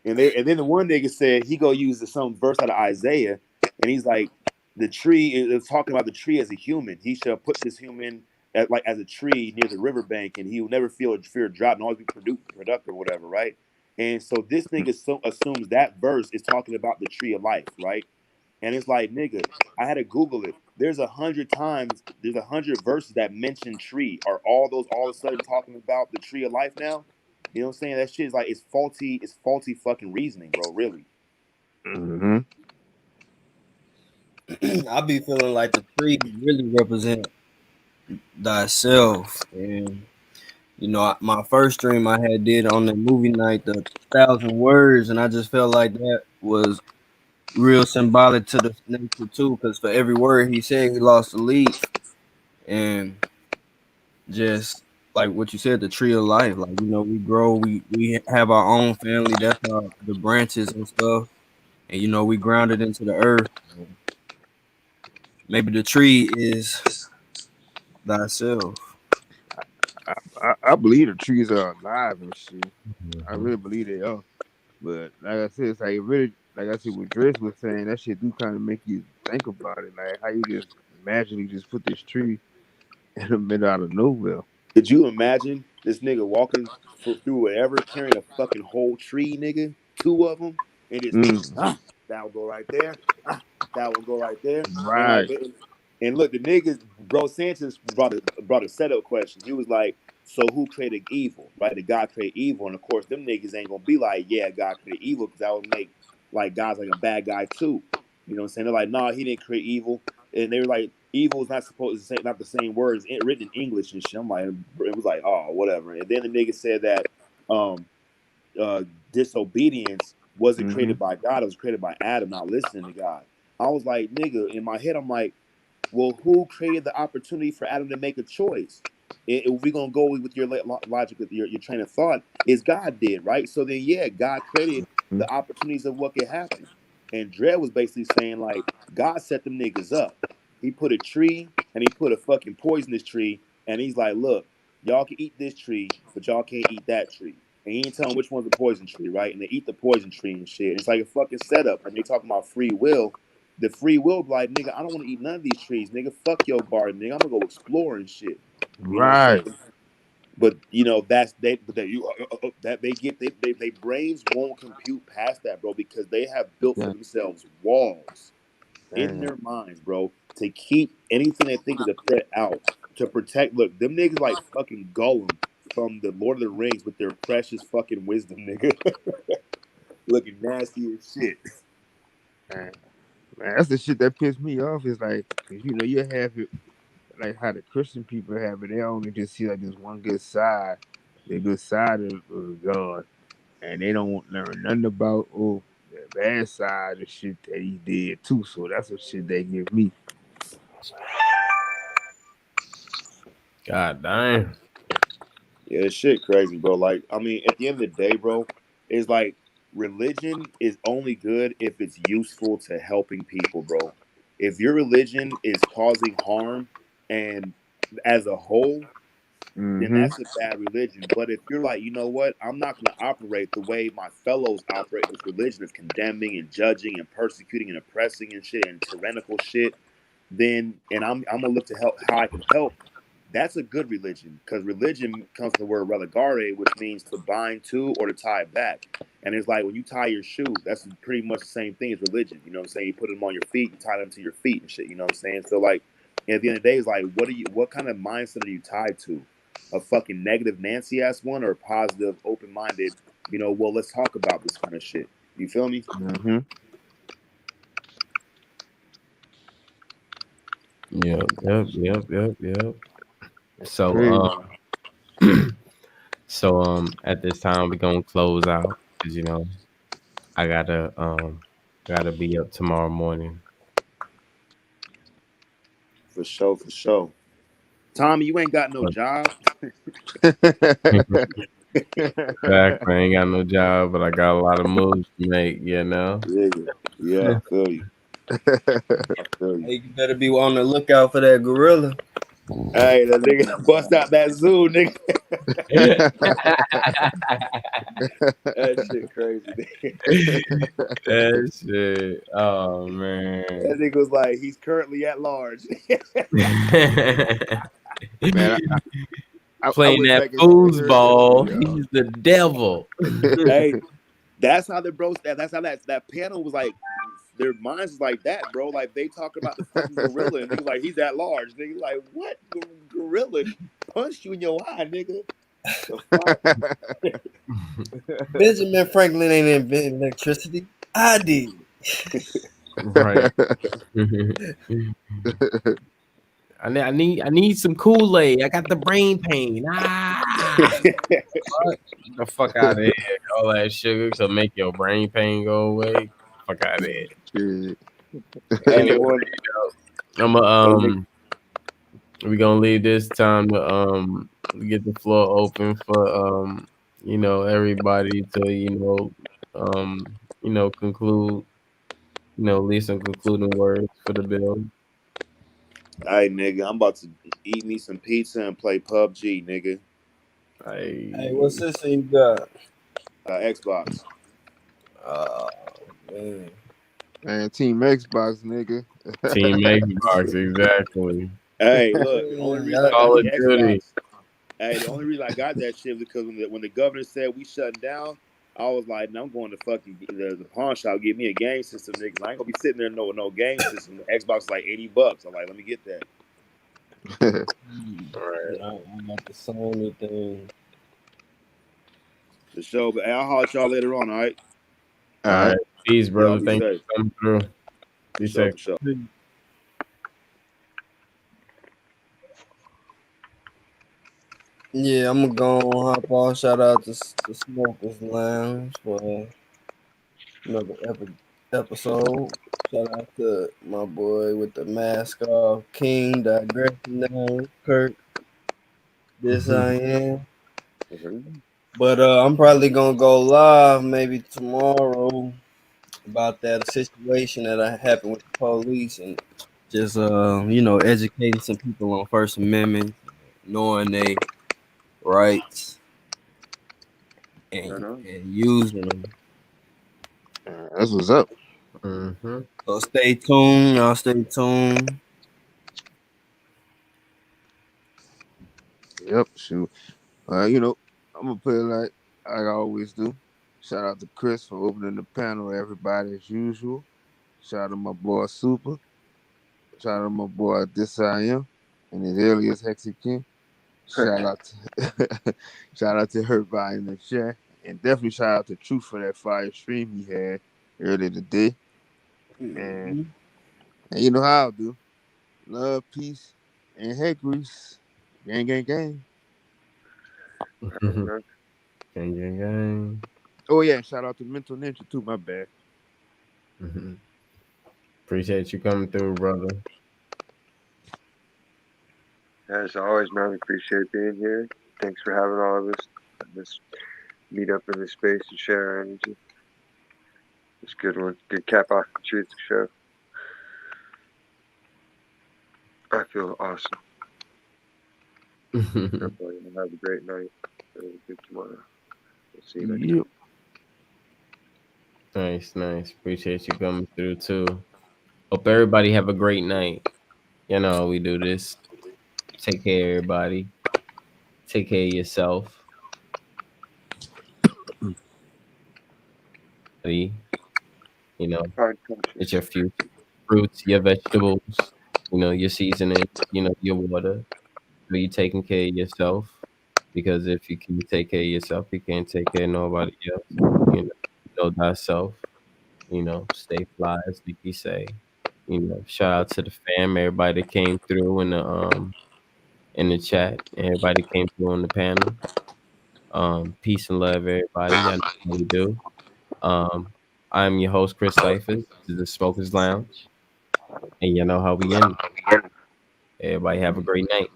And then the one nigga said he go use some verse out of Isaiah, and he's like, the tree is talking about the tree as a human. He shall put this human as a tree near the riverbank, and he will never feel fear of drought and always be productive or whatever, right? And so this nigga assumes that verse is talking about the tree of life, right? And it's like, nigga, I had to Google it. There's 100 verses that mention tree. Are all those all of a sudden talking about the tree of life now? You know what I'm saying? That shit is like, it's faulty fucking reasoning, bro. Really. Mm-hmm. I be feeling like the tree really represent thyself. And you know, my first stream I had did on the movie night, the 1,000 words, and I just felt like that was real symbolic to the nature too, because for every word he said, he lost a leaf. And just like what you said, the tree of life, like, you know, we grow, we have our own family. That's how the branches and stuff, and you know, we grounded into the earth. Maybe the tree is thyself. I believe the trees are alive and shit. I really believe they are. But like I said, it's like really, like I said, what Dress was saying, that shit do kind of make you think about it, like how you just magically just put this tree in the middle out of nowhere. Could you imagine this nigga walking through whatever, carrying a fucking whole tree, nigga, 2 of them, and just that will go right there, that will go right there, and like, Right. and look, the niggas, bro, Sanchez brought a setup question. He was like, so who created evil, right? Did God create evil? And of course, them niggas ain't gonna be like, yeah, God created evil, because that would make like God's like a bad guy too. You know what I'm saying? They're like, nah, he didn't create evil. And they were like, evil is not supposed to say not the same words written in English and shit. I'm like, it was like, oh, whatever. And then the nigga said that um disobedience wasn't created by God, it was created by Adam not listening to God. I was like, nigga, in my head, I'm like, well, who created the opportunity for Adam to make a choice? If we're gonna go with your logic, with your train of thought, is God did, right? So then, yeah, God created the opportunities of what could happen. And Dre was basically saying like, God set them niggas up. He put a tree and he put a fucking poisonous tree, and he's like, look, y'all can eat this tree, but y'all can't eat that tree. And he ain't telling which one's the poison tree, right? And they eat the poison tree and shit. And it's like a fucking setup. And they talking about free will. The free will be like, nigga, I don't want to eat none of these trees, nigga. Fuck your garden, nigga. I'm gonna go explore and shit. You know what I'm Right. saying? But you know, that they brains won't compute past that, bro, because they have built for Yeah. themselves walls in Damn. their minds, bro, to keep anything they think is a threat out, to protect. Look, them niggas like fucking Gollum from the Lord of the Rings with their precious fucking wisdom, nigga. Looking nasty as shit. Man, that's the shit that pissed me off. Is like, 'cause, you know, you have it like how the Christian people have it. They only just see like this one good side, the good side of God, and they don't learn nothing about the bad side of shit that he did too. So that's what shit they give me. God damn. Yeah, this shit crazy, bro. Like, I mean, at the end of the day, bro, it's like religion is only good if it's useful to helping people, bro. If your religion is causing harm and as a whole, then Mm-hmm. that's a bad religion. But if you're like, you know what, I'm not going to operate the way my fellows operate with religion, is condemning and judging and persecuting and oppressing and shit and tyrannical shit, then and I'm gonna look to help how I can help. That's a good religion, because religion comes from the word religare, which means to bind to or to tie back. And it's like when you tie your shoes, that's pretty much the same thing as religion. You know what I'm saying? You put them on your feet, you tie them to your feet and shit. You know what I'm saying? So like at the end of the day, it's like what kind of mindset are you tied to? A fucking negative Nancy ass one, or a positive, open minded, you know, well, let's talk about this kind of shit. You feel me? Mm-hmm. Yep. So Crazy. at this time we're gonna close out because you know I gotta be up tomorrow morning. For sure, for sure. Tommy, you ain't got no job. Exactly. I ain't got no job, but I got a lot of moves to make, you know. Yeah, I feel you. I feel you. Hey, you better be on the lookout for that gorilla. Hey, the nigga bust out that zoo, nigga. That shit crazy, nigga. That shit. Oh man. That nigga was like, he's currently at large. Man, I Playing went that back and heard that foosball. shit, y'all. He's the devil. Hey, that's how the bros. That's how that panel was like. Their minds is like that, bro. Like they talk about the fucking gorilla, and niggas like he's that large. Nigga, like what? Gorilla punched you in your eye, nigga. The fuck? Benjamin Franklin ain't invented electricity. I did. Right. I need some Kool-Aid. I got the brain pain. What? The fuck out of here. All that sugar to make your brain pain go away. Fuck out of here. Shit. Hey, I'm we gonna leave this time to get the floor open for everybody to conclude, leave some concluding words for the bill. Hey, nigga, I'm about to eat me some pizza and play PUBG, nigga. Hey, what system you got? Xbox. Man. Man, Team Xbox, nigga. Team Xbox, exactly. Hey, look, the only reason I got Call the of Duty. Xbox, the only reason I got that shit was because when the governor said we shutting down, I was like, no, I'm going to fucking the pawn shop, get me a game system, nigga. I ain't gonna be sitting there no game system. The Xbox is like $80. I'm like, let me get that. I got the Sony thing. The show, but hey, I'll holler at y'all later on, all right? All right. Peace, brother. Be Thank you safe. for coming through. Be safe. For sure. Yeah, I'm gonna go on, hop on. Shout out to the Smokers Lounge for another episode. Shout out to my boy with the mask off, King Digressing Now, Kirk. This I am. But I'm probably gonna go live maybe tomorrow about that situation that happened with the police and just educating some people on First Amendment, knowing they rights and using them. That's what's up. Mm-hmm. So stay tuned, y'all. Stay tuned. Yep, shoot. I'm gonna put it like I always do. Shout out to Chris for opening the panel, everybody as usual. Shout out to my boy Super. Shout out to my boy This I Am and his alias Hexican. Shout out to everybody in the chat. And definitely shout out to Truth for that fire stream he had earlier today. And you know how I'll do. Love, peace, and head grease. Gang, gang, gang. Gang. Oh yeah, shout out to Mental Ninja too. My bad. Appreciate you coming through, brother. As always, man, appreciate being here. Thanks for having all of us. Let's meet up in this space and share our energy. It's a good one. Good cap off the truth show. I feel awesome. Everybody have a great night. Have a good tomorrow. We'll see you next time. Nice. Appreciate you coming through too. Hope everybody have a great night. You know how we do this. Take care, everybody. Take care of yourself. It's your fruits, your vegetables, your seasoning, your water. Are you taking care of yourself? Because if you can take care of yourself, you can't take care of nobody else. Know thyself. Stay fly, as Nikki say. Shout out to the fam, everybody that came through in the chat, everybody that came through on the panel. Peace and love, everybody. I know how we do. I'm your host, Chris Cyphers. This is the Smokers Lounge. And you know how we end. Everybody have a great night.